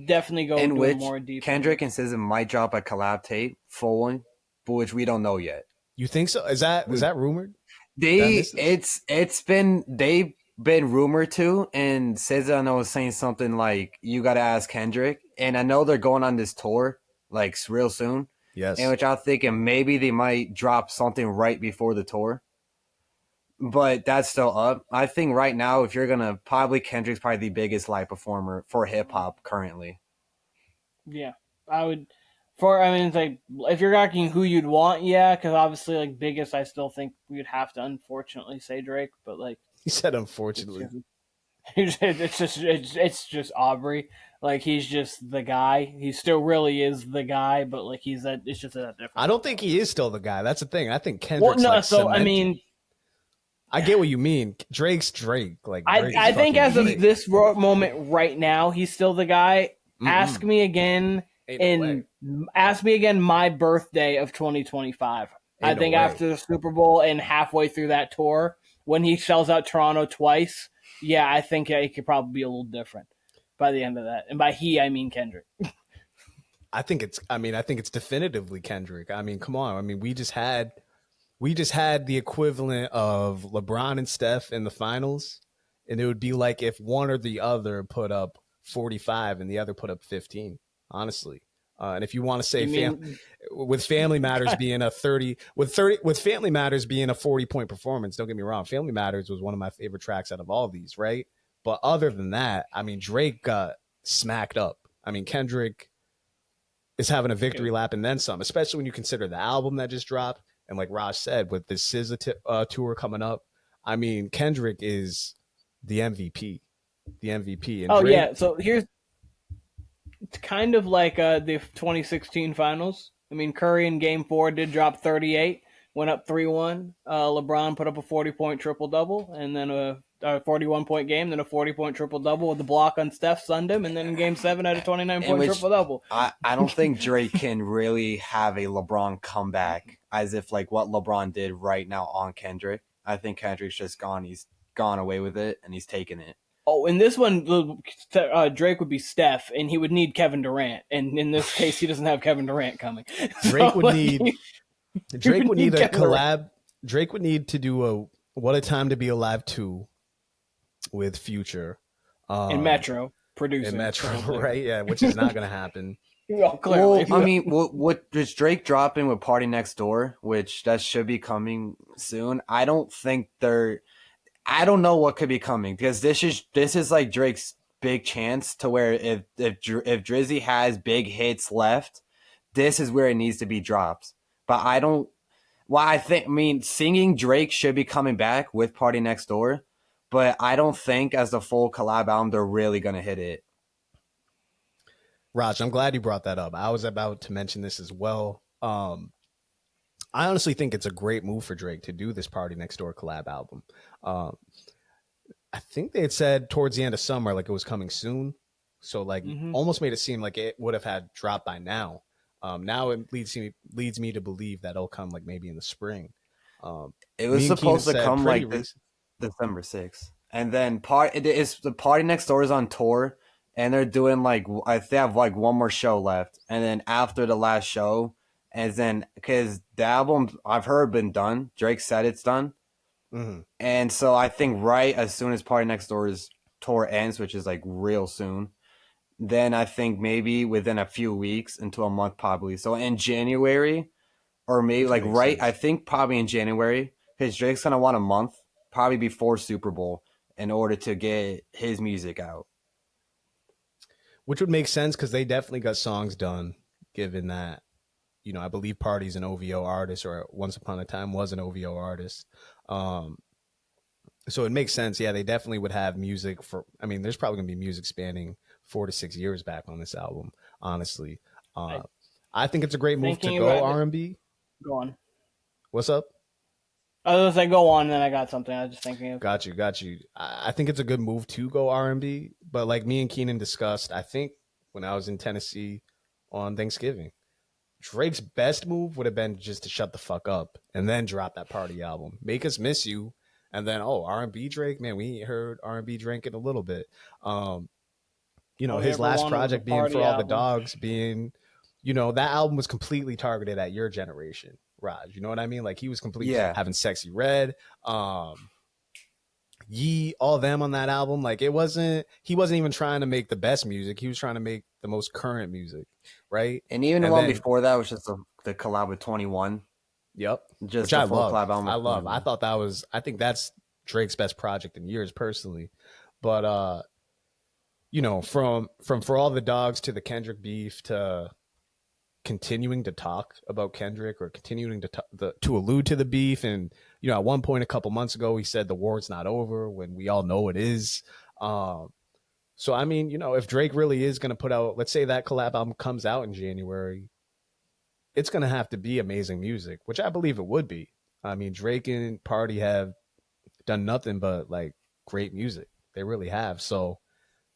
definitely go into it more deep. Kendrick and SZA might drop a collab tape, full one, but which we don't know yet. You think so? Is that rumored? They've been rumored to, and SZA I know was saying something like, "You got to ask Kendrick," and I know they're going on this tour like real soon. Yes. In which I'm thinking maybe they might drop something right before the tour. But that's still up. I think right now, if you're going to, Kendrick's probably the biggest live performer for hip hop currently. Yeah. It's like, if you're asking who you'd want, because obviously, like, biggest, I still think we'd have to unfortunately say Drake, but like. He said unfortunately. It's just Aubrey. Like, he's just the guy. He still really is the guy, but like it's just a different. I don't think he is still the guy. That's the thing. I think Kendrick's cemented. I get what you mean. Drake's Drake. Like, I think as of this moment right now, he's still the guy. Mm-hmm. Ask me again my birthday of 2025. I think after the Super Bowl and halfway through that tour, when he sells out Toronto twice. Yeah, I think it could probably be a little different by the end of that. And by he, I mean Kendrick. I think it's definitively Kendrick. I mean, come on. I mean, we we just had the equivalent of LeBron and Steph in the finals, and it would be like if one or the other put up 45 and the other put up 15, honestly. And if you want to say with Family Matters being a 30 with Family Matters being a 40-point performance, don't get me wrong, Family Matters was one of my favorite tracks out of all these, right? But other than that, I mean, Drake got smacked up. I mean, Kendrick is having a victory lap and then some, especially when you consider the album that just dropped. And like Raj said, with this SZA tour coming up, I mean, Kendrick is the MVP. The MVP. And Drake, yeah. So here's it's kind of like the 2016 finals. I mean, Curry in Game 4 did drop 38, went up 3-1. LeBron put up a 40-point triple-double, and then a 41-point game, then a 40-point triple-double with the block on Steph, sunned him, and then in Game 7 had a 29-point triple-double. I don't think Drake can really have a LeBron comeback as if like what LeBron did right now on Kendrick. I think Kendrick's just gone. He's gone away with it, and he's taken it. Oh, in this one, Drake would be Steph, and he would need Kevin Durant. And in this case, he doesn't have Kevin Durant coming. Drake would need a collab. Drake would need to do a What a Time to Be Alive 2 with Future. And Metro producing. And Metro, right? Yeah, which is not going to happen. Well, clearly. Well, I mean, what is Drake dropping with Party Next Door, which that should be coming soon? I don't know what could be coming because this is like Drake's big chance to where if Drizzy has big hits left, this is where it needs to be dropped. But I mean, singing Drake should be coming back with Party Next Door, but I don't think as the full collab album they're really gonna hit it. Raj, I'm glad you brought that up. I was about to mention this as well. I honestly think it's a great move for Drake to do this Party Next Door collab album. I think they had said towards the end of summer, like it was coming soon. So like almost made it seem like it would have had dropped by now. Now it leads me to believe that it'll come like maybe in the spring. It was supposed to come like December 6th. And then the Party Next Door is on tour and they're doing like, they have like one more show left. And then after the last show, and then because the album I've heard been done, Drake said it's done. Mm-hmm. And so I think right as soon as Party Next Door's tour ends, which is like real soon, then I think maybe within a few weeks into a month probably. So in January or maybe like right, sense. I think probably in January because Drake's going to want a month probably before Super Bowl in order to get his music out. Which would make sense because they definitely got songs done given that, you know, I believe Party's an OVO artist or once upon a time was an OVO artist. So it makes sense. Yeah, they definitely would have music for, I mean, there's probably going to be music spanning 4 to 6 years back on this album, honestly. I think it's a great move to go R&B. Go on. What's up? I was going to say go on, and then I got something I was just thinking of. Got you. I think it's a good move to go R&B, but like me and Keenan discussed, I think when I was in Tennessee on Thanksgiving, Drake's best move would have been just to shut the fuck up and then drop that Party album. Make Us Miss You, and then, R&B Drake? Man, we ain't heard R&B Drake in a little bit. His last project being For All the Dogs being, that album was completely targeted at your generation, Raj. You know what I mean? Like, he was completely having Sexy Red, Yee, all them on that album. Like, he wasn't even trying to make the best music. He was trying to make the most current music, right? And even the one before that was just the collab with 21. Yep. Just which I love. I think that's Drake's best project in years personally. But from For All the Dogs to the Kendrick beef to continuing to talk about Kendrick or continuing to allude to the beef, and at one point a couple months ago he said the war's not over when we all know it is. So I mean, if Drake really is going to put out, let's say that collab album comes out in January, it's going to have to be amazing music, which I believe it would be. I mean, Drake and Party have done nothing but like great music. They really have. So,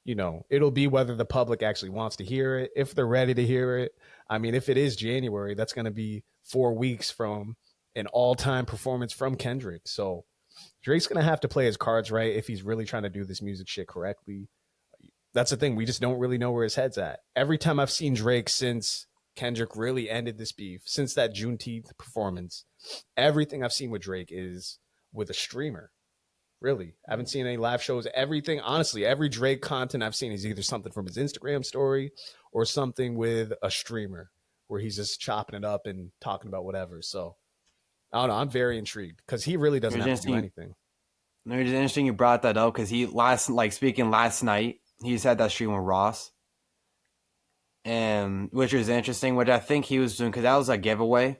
it'll be whether the public actually wants to hear it, if they're ready to hear it. I mean, if it is January, that's going to be 4 weeks from an all-time performance from Kendrick. So Drake's going to have to play his cards right if he's really trying to do this music shit correctly. That's the thing. We just don't really know where his head's at. Every time I've seen Drake since Kendrick really ended this beef since that Juneteenth performance. Everything I've seen with Drake is with a streamer. Really, I haven't seen any live shows. Everything, honestly, every Drake content I've seen is either something from his Instagram story or something with a streamer where he's just chopping it up and talking about whatever. So I don't know. I'm very intrigued because he really doesn't have to do anything. It's interesting you brought that up because speaking last night, he had that stream with Ross, and which was interesting. Which I think he was doing because that was a giveaway.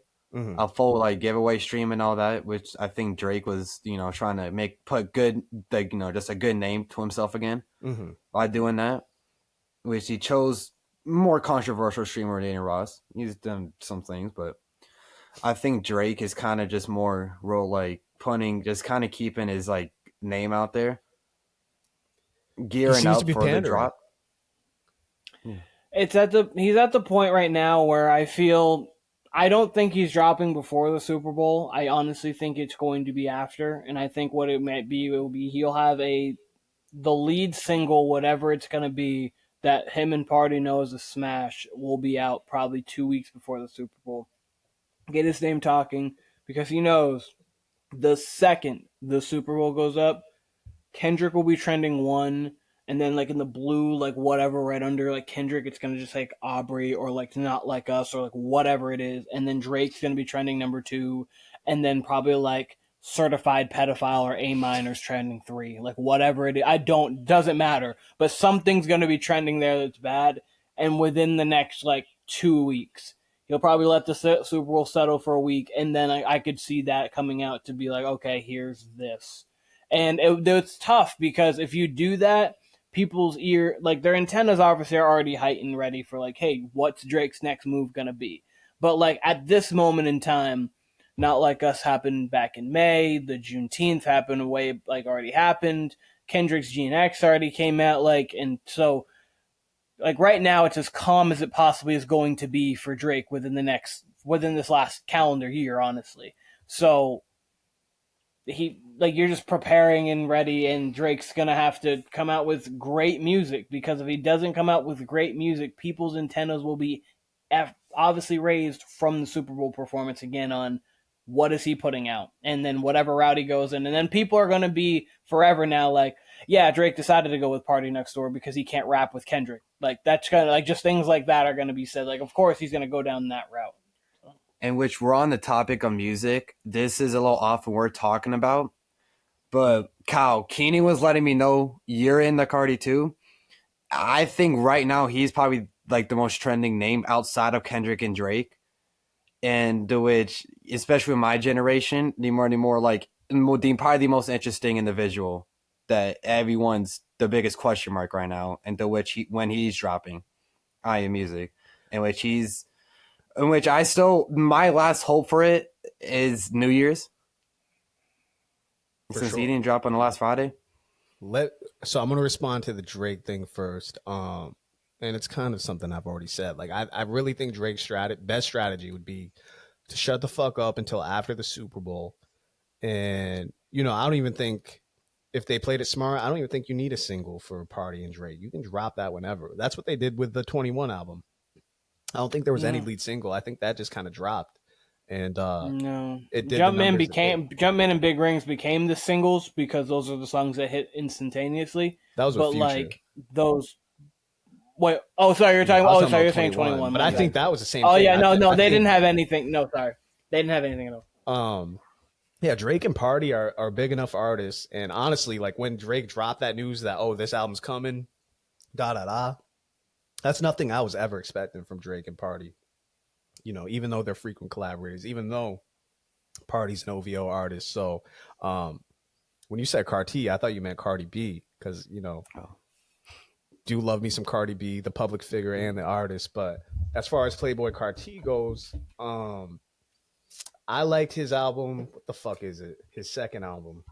A full giveaway stream and all that, which I think Drake was, trying to put good, just a good name to himself again by doing that. Which he chose more controversial streamer than Ross. He's done some things, but I think Drake is kind of just more punting, just kind of keeping his name out there, gearing up for the drop. He's at the point right now where I don't think he's dropping before the Super Bowl. I honestly think it's going to be after, and I think what it will be he'll have the lead single, whatever it's going to be, that him and Party know is a smash, will be out probably 2 weeks before the Super Bowl. Get his name talking, because he knows the second the Super Bowl goes up, Kendrick will be trending 1. And then, in the blue, whatever, right under, Kendrick, it's going to just, Aubrey or, Not Like Us or, whatever it is. And then Drake's going to be trending number 2. And then probably, Certified Pedophile or A-Minor's trending 3. Whatever it is. Doesn't matter. But something's going to be trending there that's bad. And within the next, 2 weeks, he'll probably let the Super Bowl settle for a week. And then I could see that coming out to be okay, here's this. And it's tough because if you do that, people's their antennas obviously are already heightened, ready for hey, what's Drake's next move gonna be? But at this moment in time, Not Like Us happened back in May. The Juneteenth happened already happened. Kendrick's GNX already came out. And so right now it's as calm as it possibly is going to be for Drake within this last calendar year, honestly. So you're just preparing and ready, and Drake's gonna have to come out with great music, because if he doesn't come out with great music, people's antennas will be obviously raised from the Super Bowl performance again on what is he putting out, and then whatever route he goes in, and then people are gonna be forever now yeah, Drake decided to go with Party Next Door because he can't rap with Kendrick. That's kind of just things like that are gonna be said. Of course he's gonna go down that route. In which we're on the topic of music. This is a little off what we're talking about. But Kyle, Keenan was letting me know you're in the Cardi too. I think right now he's probably the most trending name outside of Kendrick and Drake. And which, especially with my generation, probably the most interesting individual that everyone's the biggest question mark right now, and when he's dropping I Am Music, in which I still, my last hope for it is New Year's. Since he didn't drop on the last Friday. So I'm going to respond to the Drake thing first. And it's kind of something I've already said. I really think Drake's best strategy would be to shut the fuck up until after the Super Bowl. And, I don't even think, if they played it smart, I don't even think you need a single for Party and Drake. You can drop that whenever. That's what they did with the 21 album. I don't think there was any lead single. I think that just kind of dropped. And no, it did. Jumpman and Big Rings became the singles because those are the songs that hit instantaneously. That was with Future. Those. Wait, oh, sorry, you're talking. Oh, sorry, you're saying 21. But I think that was the same. Oh thing. yeah, no, they didn't have anything. No, sorry, they didn't have anything at all. Yeah, Drake and Party are big enough artists, and honestly, when Drake dropped that news that this album's coming, that's nothing I was ever expecting from Drake and Party. Even though they're frequent collaborators, even though Party's an OVO artist. So when you said Carti, I thought you meant Cardi B, because, do love me some Cardi B, the public figure and the artist. But as far as Playboy Carti goes, I liked his album. What the fuck is it? His second album.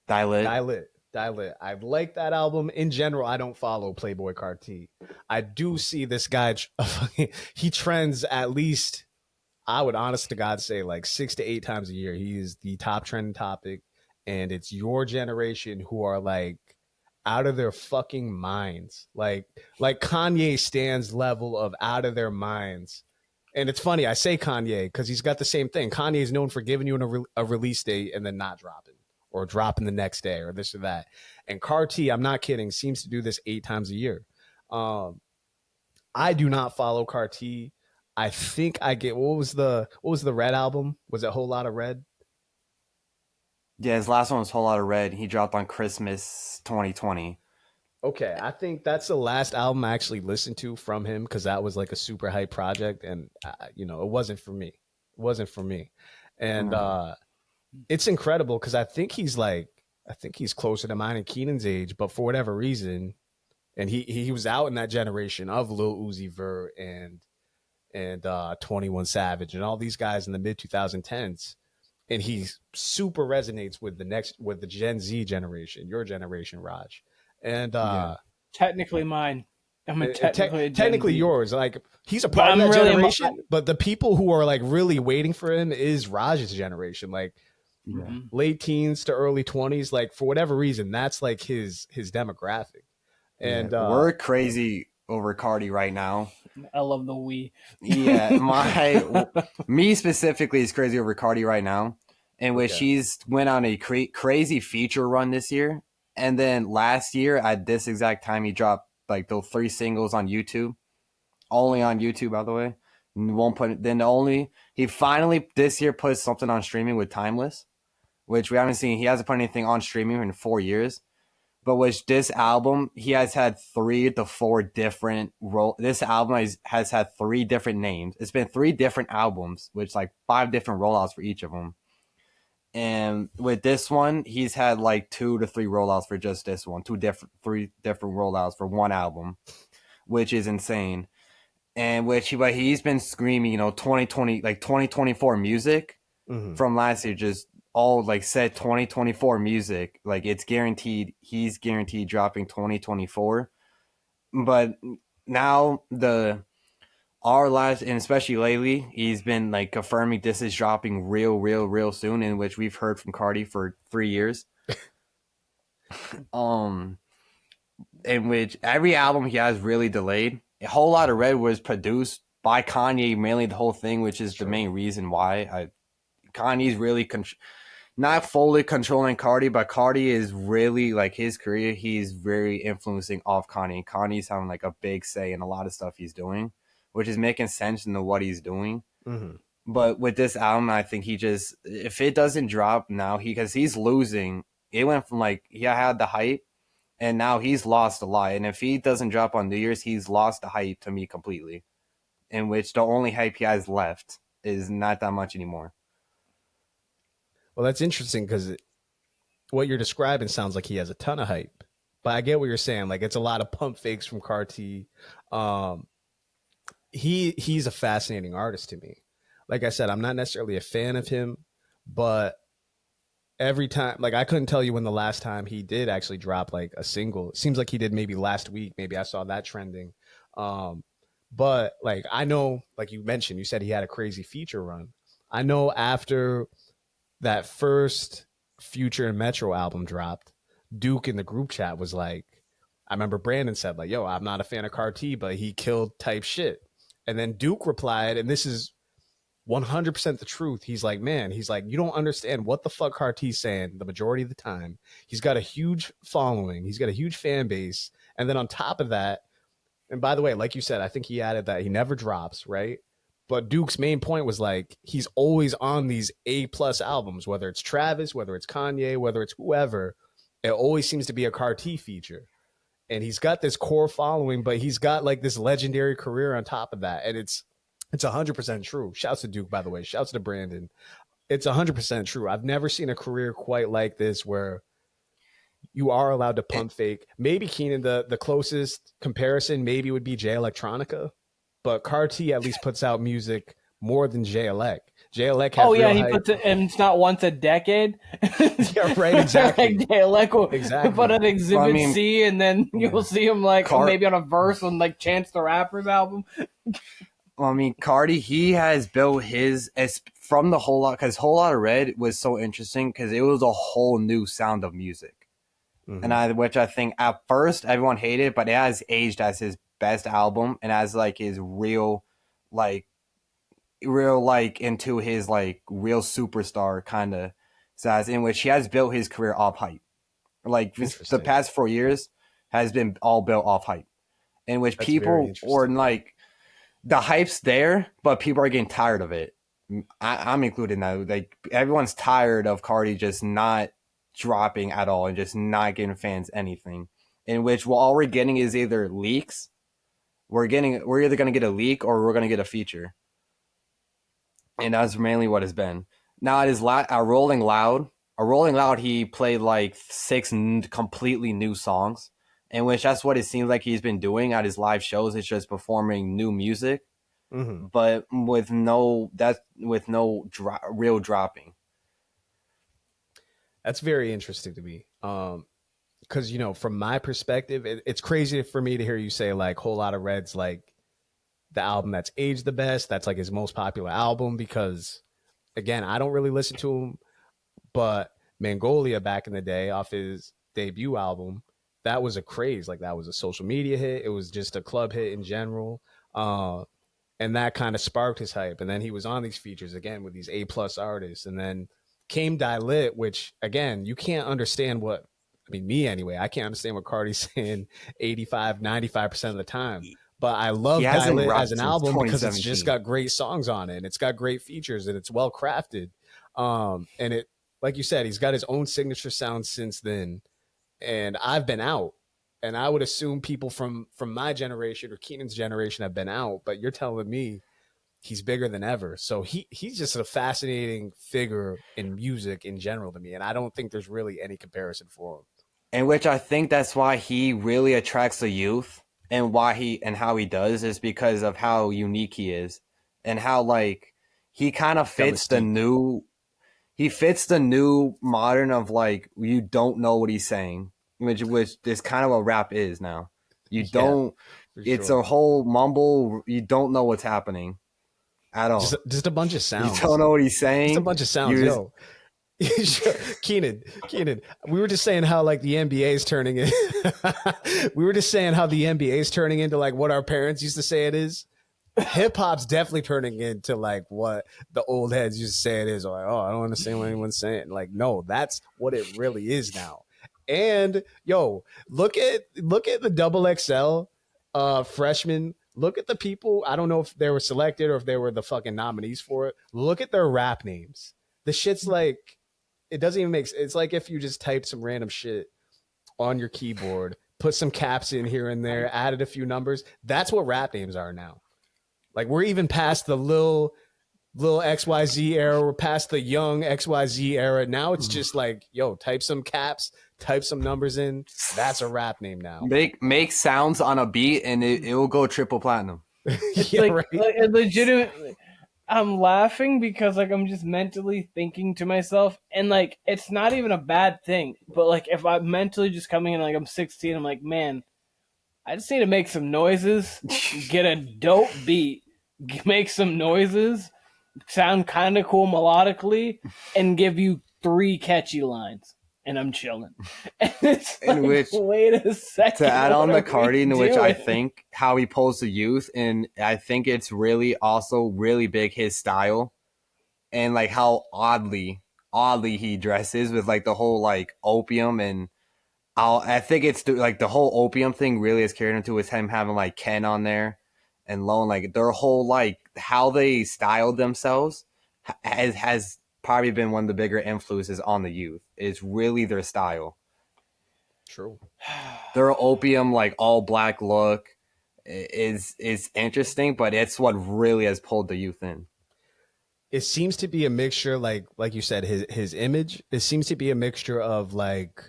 Dilute. I like that album. In general, I don't follow Playboy Carti. I do see this guy, he trends at least, I would honest to God say 6 to 8 times a year. He is the top trending topic, and it's your generation who are out of their fucking minds. Like Kanye stands level of out of their minds. And it's funny, I say Kanye because he's got the same thing. Kanye is known for giving you a release date and then not dropping, or dropping the next day, or this or that. And Carti, I'm not kidding, seems to do this 8 times a year. I do not follow Carti. I think I get what was the Red album? Was it Whole Lot of Red? Yeah, his last one was Whole Lot of Red. He dropped on Christmas 2020. Okay, I think that's the last album I actually listened to from him because that was like a super hype project, and it wasn't for me. It wasn't for me, and it's incredible because I think he's closer to mine and Keenan's age, but for whatever reason, and he was out in that generation of Lil Uzi Vert and 21 Savage and all these guys in the mid 2010s, and he super resonates with the Gen Z generation, your generation, Raj. And technically mine. I'm technically yours. Like he's a part of that generation, but the people who are like really waiting for him is Raj's generation, like late teens to early 20s. Like for whatever reason, that's like his demographic. And we're crazy over Cardi right now. I love the we. Yeah, me specifically is crazy over Cardi right now, in which she's went on a crazy feature run this year. And then last year, at this exact time, he dropped like those 3 singles on YouTube. Only on YouTube, by the way. Won't put it. Then he finally this year put something on streaming with Timeless, which we haven't seen. He hasn't put anything on streaming in 4 years. But with this album, he has had 3 to 4 different This album has had 3 different names. It's been 3 different albums, which like 5 different rollouts for each of them. And with this one, he's had like 2 to 3 rollouts for just this one. 3 different rollouts for one album, which is insane. And but he's been screaming, 2020, like 2024 music from last year, just all like said 2024 music. Like it's guaranteed, he's guaranteed dropping 2024. But now our last, and especially lately, he's been like confirming this is dropping real soon, in which we've heard from Cardi for 3 years. In which every album he has really delayed. A Whole Lot of Red was produced by Kanye, mainly the whole thing, which is the main reason why Kanye's really not fully controlling Cardi, but Cardi is really like his career. He's very influencing off Kanye. Kanye's having like a big say in a lot of stuff he's doing, which is making sense into what he's doing. But with this album, I think if it doesn't drop now, because he's losing, it went from like, he had the hype, and now he's lost a lot. And if he doesn't drop on New Year's, he's lost the hype to me completely, in which the only hype he has left is not that much anymore. Well, that's interesting because what you're describing sounds like he has a ton of hype. But I get what you're saying. Like it's a lot of pump fakes from Carti. He's a fascinating artist to me. Like I said, I'm not necessarily a fan of him, but every time, like I couldn't tell you when the last time he did actually drop like a single. It seems like he did maybe last week. Maybe I saw that trending. But like I know, like you mentioned, you said he had a crazy feature run. I know after that first Future and Metro album dropped, Duke in the group chat was like, I remember Brandon said like, yo, I'm not a fan of Carti, but he killed type shit. And then Duke replied, and this is 100% the truth. He's like, man, you don't understand what the fuck Carti's saying the majority of the time. He's got a huge following. He's got a huge fan base. And then on top of that, and by the way, like you said, I think he added that he never drops, right? But Duke's main point was like, he's always on these A+ albums, whether it's Travis, whether it's Kanye, whether it's whoever, it always seems to be a Carti feature. And he's got this core following, but he's got like this legendary career on top of that. And it's 100% true. Shouts to Duke, by the way. Shouts to Brandon. It's 100% true. I've never seen a career quite like this where you are allowed to pump fake. Maybe Keenan, the closest comparison maybe would be Jay Electronica, but Carti at least puts out music more than Jay Elec. Jay Elec has he puts it, and it's not once a decade. Yeah, right, exactly. Like Jay Elec will put an Exhibit C, and then you'll see him like maybe on a verse on like Chance the Rapper's album. Well, I mean, Carti, he has built his from the Whole Lot, because Whole Lot of Red was so interesting because it was a whole new sound of music. and which I think at first everyone hated, but it has aged as his best album and as like his real into his like real superstar kind of size, in which he has built his career off hype. Like the past 4 years has been all built off hype, in which people or like the hype's there, but people are getting tired of it. I'm included now. Like everyone's tired of Cardi just not dropping at all and just not giving fans anything. In which all we're getting is either leaks. We're either gonna get a leak or we're gonna get a feature. And that's mainly what it's been. Now it is Rolling Loud. Rolling Loud, he played like 6 completely new songs, in which that's what it seems like he's been doing at his live shows. It's just performing new music, but with no real dropping. That's very interesting to me. Because, you know, from my perspective, it's crazy for me to hear you say like Whole Lotta Red's like the album that's aged the best. That's like his most popular album because, again, I don't really listen to him. But Mongolia back in the day off his debut album, that was a craze. Like that was a social media hit. It was just a club hit in general. And that kind of sparked his hype. And then he was on these features again with these A+ artists. And then came Dilute, which again, you can't understand me anyway, I can't understand what Cardi's saying 85, 95% of the time. But I love Dilute as an album because it's just got great songs on it and it's got great features and it's well crafted. And it, like you said, he's got his own signature sound since then. And I've been out. And I would assume people from my generation or Keenan's generation have been out. But you're telling me he's bigger than ever. So he's just a fascinating figure in music in general to me. And I don't think there's really any comparison for him. In which I think that's why he really attracts the youth and how he does is because of how unique he is and how like he kind of fits the new modern of like you don't know what he's saying, which is kind of what rap is now. It's a whole mumble. You don't know what's happening at all. Just a bunch of sounds. You don't know what he's saying. Just a bunch of sounds. Keenan, we were just saying how like the NBA is turning in. We were just saying how the NBA is turning into like what our parents used to say it is. Hip hop's definitely turning into like what the old heads used to say it is. Like, oh, I don't understand what anyone's saying. Like, no, that's what it really is now. And yo, look at the double XL freshmen. Look at the people. I don't know if they were selected or if they were the fucking nominees for it. Look at their rap names. The shit's like, it doesn't even make sense. It's like if you just typed some random shit on your keyboard, put some caps in here and there, added a few numbers. That's what rap names are now. Like we're even past the little XYZ era. We're past the young XYZ era. Now it's just like, yo, type some caps, type some numbers in. That's a rap name now. Make sounds on a beat and it will go triple platinum. Yeah, like legitimately. I'm laughing because like I'm just mentally thinking to myself, and like it's not even a bad thing. But like if I'm mentally just coming in like I'm 16, I'm like, man, I just need to make some noises, get a dope beat, make some noises, sound kind of cool melodically, and give you 3 catchy lines. And I'm chilling. And it's like, wait a second. To add on the Cardi, in which I think how he pulls the youth, and I think it's really also really big his style, and like how oddly he dresses with like the whole like opium, and I think it's like the whole opium thing really is carried into him having like Ken on there, and Lone, like their whole like how they styled themselves has probably been one of the bigger influences on the youth. Is really their style. True. Their opium, like all black look, is interesting, but it's what really has pulled the youth in. It seems to be a mixture, like you said, his image. It seems to be a mixture of like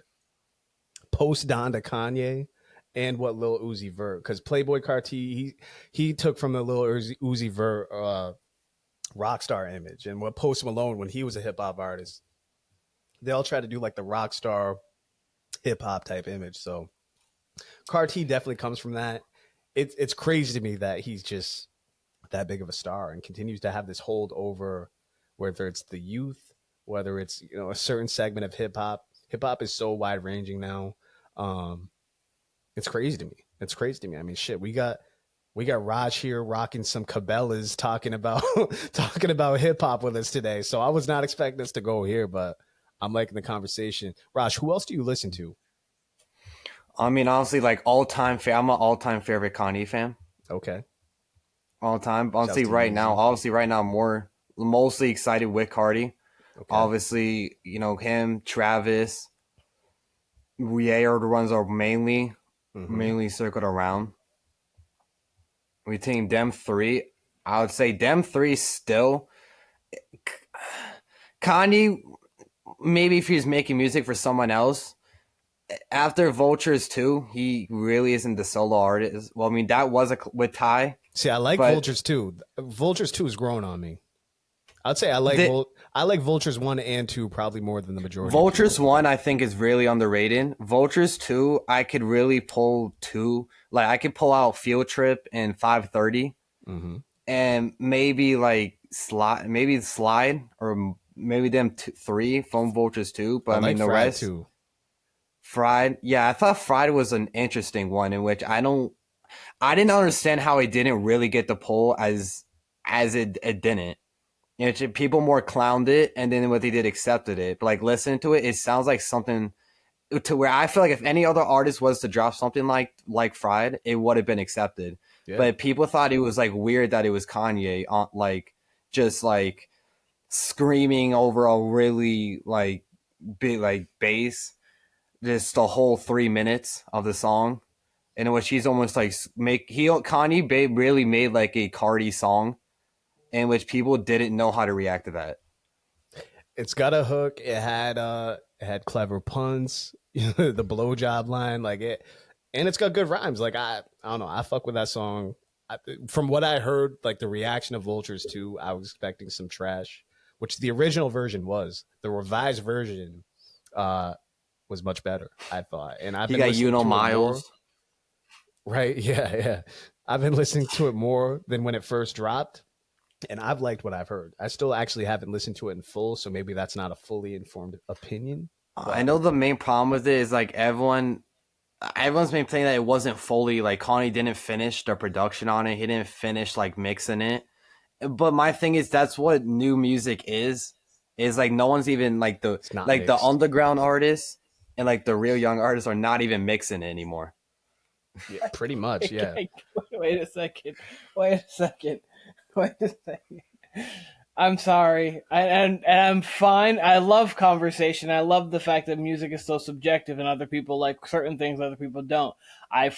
post Donda Kanye and what Lil Uzi Vert, because Playboy Carti he took from the Lil Uzi Vert rockstar image, and what Post Malone when he was a hip hop artist, they all try to do like the rock star hip hop type image. So Carti definitely comes from that. It's crazy to me that he's just that big of a star and continues to have this hold over whether it's the youth, whether it's, you know, a certain segment of hip hop. Hip hop is so wide ranging now. It's crazy to me. It's crazy to me. I mean, shit, we got Raj here rocking some Cabela's talking about talking about hip hop with us today. So I was not expecting this to go here, but I'm liking the conversation. Raj, who else do you listen to? I mean, honestly, like I'm an all-time favorite Kanye fan. Okay. All time. Obviously, right now, I'm mostly excited with Cardi. Okay. Obviously, you know, him, Travis, Ye are the ones are mainly circled around. We think them three. I would say them three still. Kanye, maybe if he's making music for someone else. After Vultures 2, he really isn't the solo artist. Well, I mean, that was with Ty. See, I like Vultures 2. Vultures 2 is growing on me. I'd say I like Vultures 1 and 2 probably more than the majority. Vultures 1, I think, is really underrated. Vultures 2, I could really pull 2. Like, I could pull out Field Trip and 530. Mm-hmm. And maybe, like, Slide, or maybe them 3 from Vultures 2. But, I mean, the rest... Too. Fried. Yeah, I thought Fried was an interesting one in which I didn't understand how it didn't really get the pull as it didn't. You know, people more clowned it, and then what they did accepted it. But like listening to it, it sounds like something to where I feel like if any other artist was to drop something like Fried, it would have been accepted. Yeah. But people thought it was like weird that it was Kanye on like just like screaming over a really like big like bass. Just the whole 3 minutes of the song, in which he's almost like Kanye really made like a Cardi song, in which people didn't know how to react to that. It's got a hook. It had clever puns, the blowjob line, like it, and it's got good rhymes. Like I don't know, I fuck with that song. From what I heard, like the reaction of Vultures 2, I was expecting some trash, which the original version was. The revised version, was much better, I thought. And I've been listening to Miles. Right, yeah. I've been listening to it more than when it first dropped, and I've liked what I've heard. I still actually haven't listened to it in full, so maybe that's not a fully informed opinion. I know the main problem with it is like everyone's been saying that it wasn't fully like Kanye didn't finish the production on it. He didn't finish like mixing it. But my thing is that's what new music is like no one's even like the underground artists and like the real young artists are not even mixing it anymore. Yeah, pretty much, yeah. Wait a second. I'm sorry. And I'm fine. I love conversation. I love the fact that music is so subjective and other people like certain things other people don't. I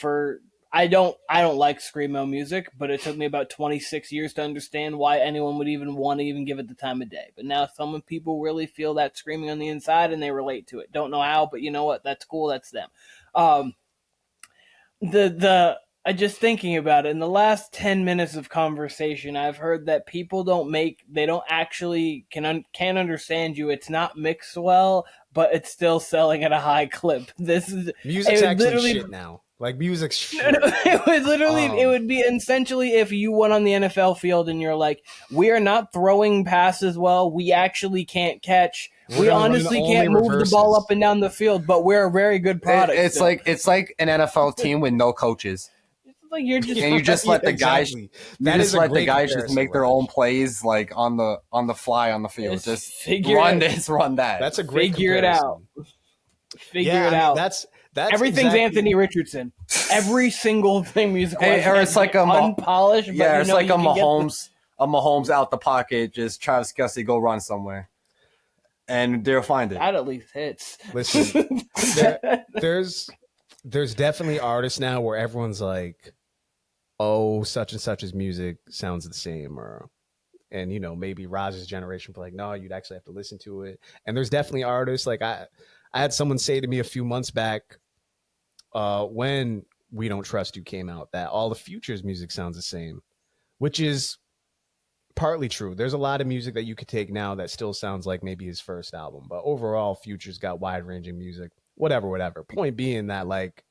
don't like screamo music, but it took me about 26 years to understand why anyone would even want to even give it the time of day. But now some people really feel that screaming on the inside and they relate to it. Don't know how, but you know what? That's cool. That's them. I just thinking about it, in the last 10 minutes of conversation, I've heard that people they don't actually can't understand you. It's not mixed well, but it's still selling at a high clip. Music's actually shit now. Like music's shit. It would be essentially if you went on the NFL field and you're like, we are not throwing passes well. We actually can't catch. We honestly can't move the ball up and down the field, but we're a very good product. It's like an NFL team with no coaches. Like you just let the guys. Exactly. The guys just make their own plays like on the fly on the field. Just run this, run that. That's a great figure comparison. it out. Figure it out. That's everything's exactly. Anthony Richardson. Every single thing musical. Or it's like unpolished. Yeah, it's like a Mahomes out the pocket. Just Travis Kelce go run somewhere, and they'll find it. That at least hits. Listen, there's definitely artists now where everyone's like, oh, such and such's music sounds the same, and maybe Raj's generation be like, no, you'd actually have to listen to it. And there's definitely artists like I had someone say to me a few months back, when We Don't Trust You came out, that all the Future's music sounds the same, which is partly true. There's a lot of music that you could take now that still sounds like maybe his first album, but overall Future's got wide-ranging music. Whatever. Point being that, like,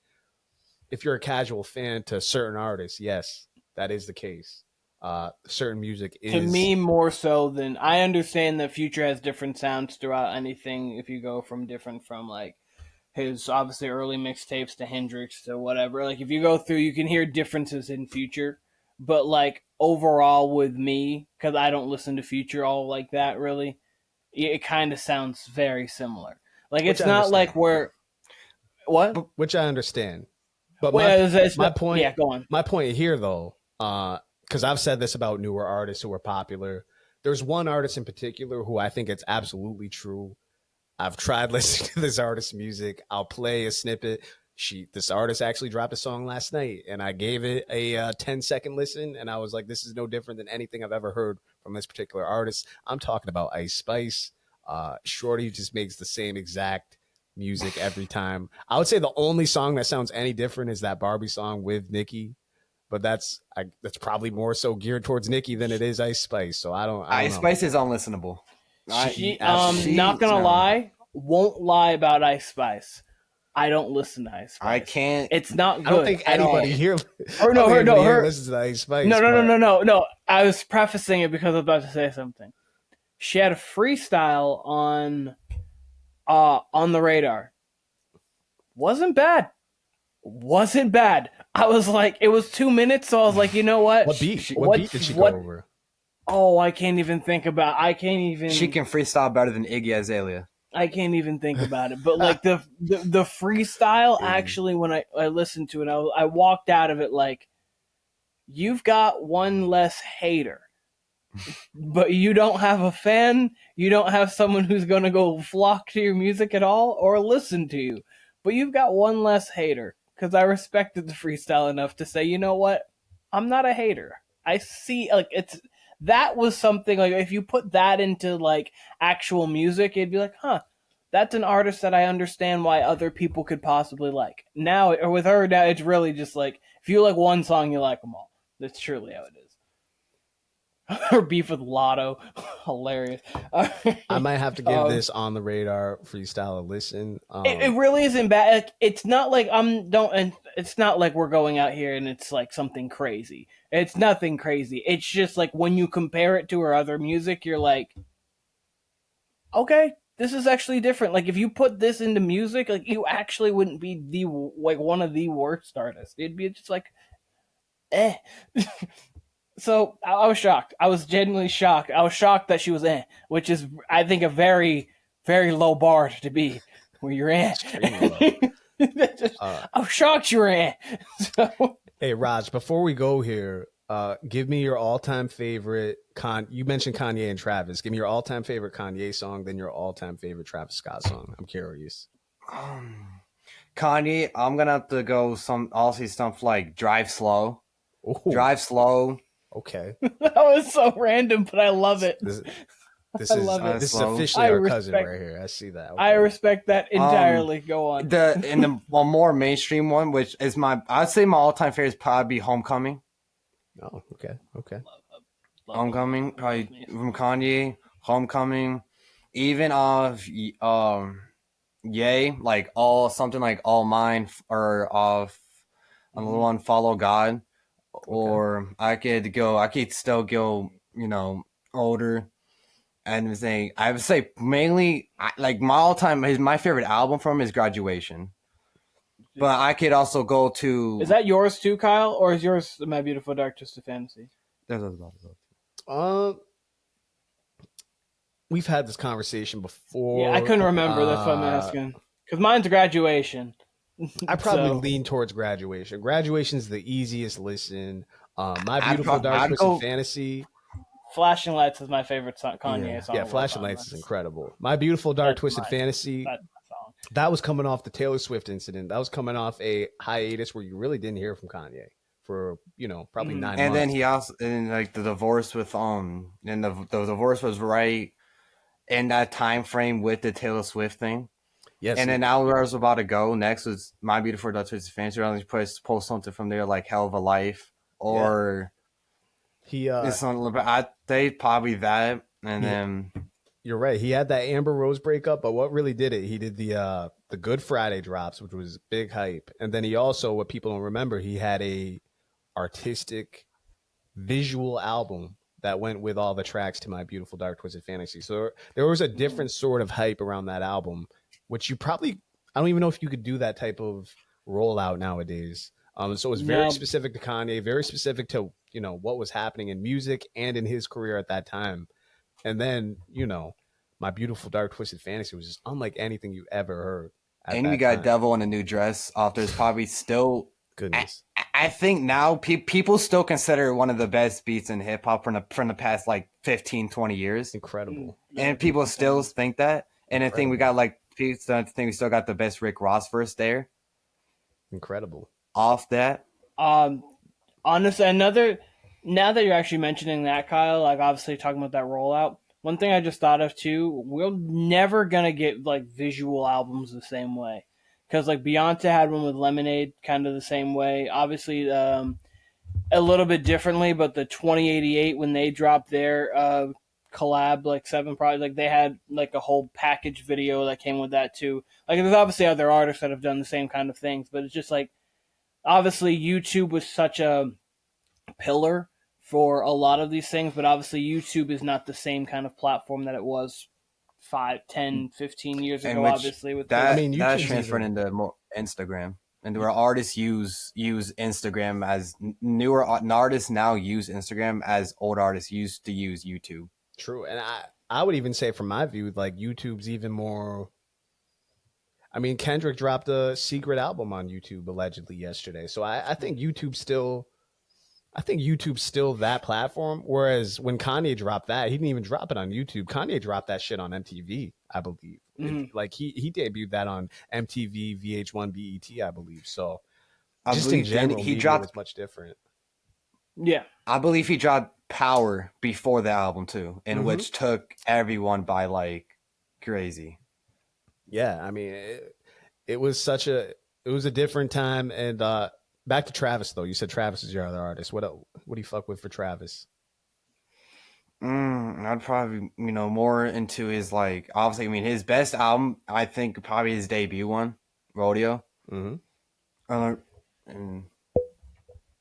if you're a casual fan to certain artists, yes, that is the case. Certain music is... To me, more so than... I understand that Future has different sounds throughout anything. If you go from different from, like, his obviously early mixtapes to Hendrix to whatever. Like if you go through, you can hear differences in Future, but like overall with me, because I don't listen to Future all like that really, it kind of sounds very similar. Like it's not like we're what, which I understand, but my point. Yeah, go on. My point here though, because I've said this about newer artists who are popular. There's one artist in particular who I think it's absolutely true. I've tried listening to this artist's music. I'll play a snippet. This artist actually dropped a song last night, and I gave it a 10-second listen, and I was like, this is no different than anything I've ever heard from this particular artist. I'm talking about Ice Spice. Shorty just makes the same exact music every time. I would say the only song that sounds any different is that Barbie song with Nicki. But that's probably more so geared towards Nicki than it is Ice Spice. So I don't Ice know. Spice is unlistenable. Not gonna lie, won't lie about Ice Spice. I don't listen to Ice Spice. I can't. It's not good. I don't think anybody here. Her listens to Ice Spice. No. I was prefacing it because I was about to say something. She had a freestyle on the radar. Wasn't bad. I was like, it was 2 minutes, so I was like, you know what? What beat did she go over? Oh, I can't even. She can freestyle better than Iggy Azalea. I can't even think about it. But like the freestyle, actually, when I listened to it, I walked out of it like, you've got one less hater, but you don't have a fan. You don't have someone who's going to go flock to your music at all or listen to you. But you've got one less hater. Because I respected the freestyle enough to say, you know what? I'm not a hater. I see, like, that was something, like, if you put that into, like, actual music, it'd be like, huh, that's an artist that I understand why other people could possibly like. Now, or with her, now it's really just like, if you like one song, you like them all. That's truly how it is. Her beef with Lotto, hilarious. I might have to give this On the Radar freestyle a listen. It really isn't bad. Like, it's not like it's not like we're going out here and it's like something crazy. It's nothing crazy. It's just like when you compare it to her other music, you're like, okay, this is actually different. Like if you put this into music, like you actually wouldn't be one of the worst artists. It'd be just like, eh. So I was shocked. I was genuinely shocked. I was shocked that she was which is, I think, a very, very low bar to be where you're I'm shocked you're So. Hey, Raj, before we go here, give me your all-time favorite. You mentioned Kanye and Travis. Give me your all-time favorite Kanye song, then your all-time favorite Travis Scott song. I'm curious. Kanye, I'm gonna have to go stuff like Drive Slow. Ooh. Drive Slow. Okay. That was so random, but I love it. This is officially our cousin right here. I see that. Okay. I respect that entirely. Go on. The more mainstream one, which is I'd say my all-time favorite is probably Homecoming. Oh, okay. Love Homecoming, probably from Kanye. Homecoming, even of Ye, like something like All Mine, or of another one, Follow God. Or I could still go, older and saying, I would say mainly like my all-time, my favorite album from his Graduation. But I could also go to. Is that yours too, Kyle, or is yours My Beautiful Dark Twisted Fantasy? We've had this conversation before. Yeah, I couldn't remember. That's what I'm asking. Because mine's Graduation. I probably lean towards Graduation. Graduation's the easiest listen. My Beautiful Dark Twisted Fantasy. Flashing Lights is my favorite Kanye song. Yeah, Flashing Lights is incredible. My Beautiful Dark Twisted Fantasy. That was coming off the Taylor Swift incident. That was coming off a hiatus where you really didn't hear from Kanye for probably 9 months. And then he also the divorce with and the divorce was right in that time frame with the Taylor Swift thing. Yes, and then now where I was about to go next was My Beautiful Dark Twisted Fantasy. I only post something from there like Hell of a Life or they probably that, and then you're right. He had that Amber Rose breakup, but what really did it? He did the Good Friday drops, which was big hype, and then he also, what people don't remember, he had a artistic visual album that went with all the tracks to My Beautiful Dark Twisted Fantasy. So there was a different sort of hype around that album, which you probably, I don't even know if you could do that type of rollout nowadays. So it's very specific to Kanye, very specific to, you know, what was happening in music and in his career at that time. And then, you know, My Beautiful Dark Twisted Fantasy was just unlike anything you ever heard. And we got Devil in a New Dress off. There's probably still goodness. I think now people still consider it one of the best beats in hip hop from the past like 15, 20 years. Incredible. And people still think that. And I think we got like we still got the best Rick Ross verse there. Incredible. Off that. Honestly, now that you're actually mentioning that, Kyle, like obviously talking about that rollout, one thing I just thought of too, we're never gonna get like visual albums the same way. Because like Beyonce had one with Lemonade kind of the same way. Obviously, a little bit differently, but the 2088 when they dropped their collab, like 7 projects, like they had like a whole package video that came with that too. Like there's obviously other artists that have done the same kind of things, but it's just like obviously YouTube was such a pillar for a lot of these things, but obviously YouTube is not the same kind of platform that it was 5, 10, 15 years ago, obviously. With that, that's transferred into more Instagram. And where artists use Instagram as newer artists now use Instagram as old artists used to use YouTube. True. And I would even say from my view, like YouTube's even more. I mean, Kendrick dropped a secret album on YouTube allegedly yesterday. So I think YouTube's still that platform. Whereas when Kanye dropped that, he didn't even drop it on YouTube. Kanye dropped that shit on MTV, I believe. Mm-hmm. Like he debuted that on MTV, VH1, BET, I believe. So just in general, he dropped was much different. Yeah, I believe he dropped Power before the album too, in which took everyone by like crazy. Yeah, I mean, it was a different time. And back to Travis though. You said Travis is your other artist. What do you fuck with for Travis? I'd probably more into his like obviously. I mean, his best album, I think, probably his debut one, Rodeo. Mm-hmm. And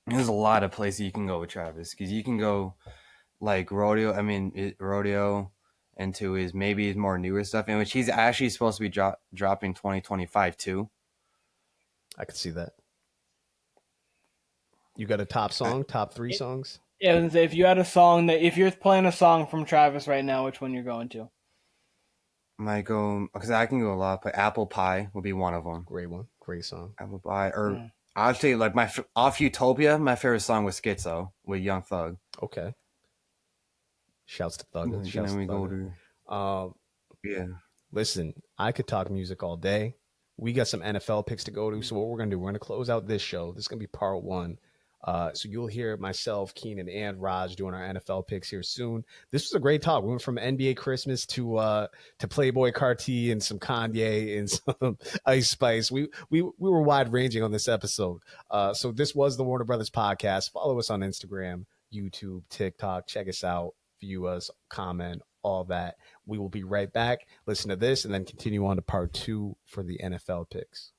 there's a lot of places you can go with Travis because you can go like Rodeo. I mean, Rodeo into his maybe his more newer stuff, in which he's actually supposed to be dropping 2025 too. I could see that. You got a top 3 songs? Yeah, I was gonna say, if you had a song if you're playing a song from Travis right now, which one you're going to? Might go because I can go a lot, but Apple Pie would be one of them. Great one, great song. Apple Pie, or I'd say like off Utopia, my favorite song was Schizo with Young Thug. Okay. Shouts to Thug. Yeah. Listen, I could talk music all day. We got some NFL picks to go to. So what we're gonna do? We're gonna close out this show. This is gonna be part 1. So you'll hear myself, Keenan, and Raj doing our NFL picks here soon. This was a great talk. We went from NBA Christmas to Playboy Carti and some Kanye and some Ice Spice. We were wide ranging on this episode. So this was the Warner Brothas Podcast. Follow us on Instagram, YouTube, TikTok. Check us out, view us, comment, all that. We will be right back. Listen to this and then continue on to part 2 for the NFL picks.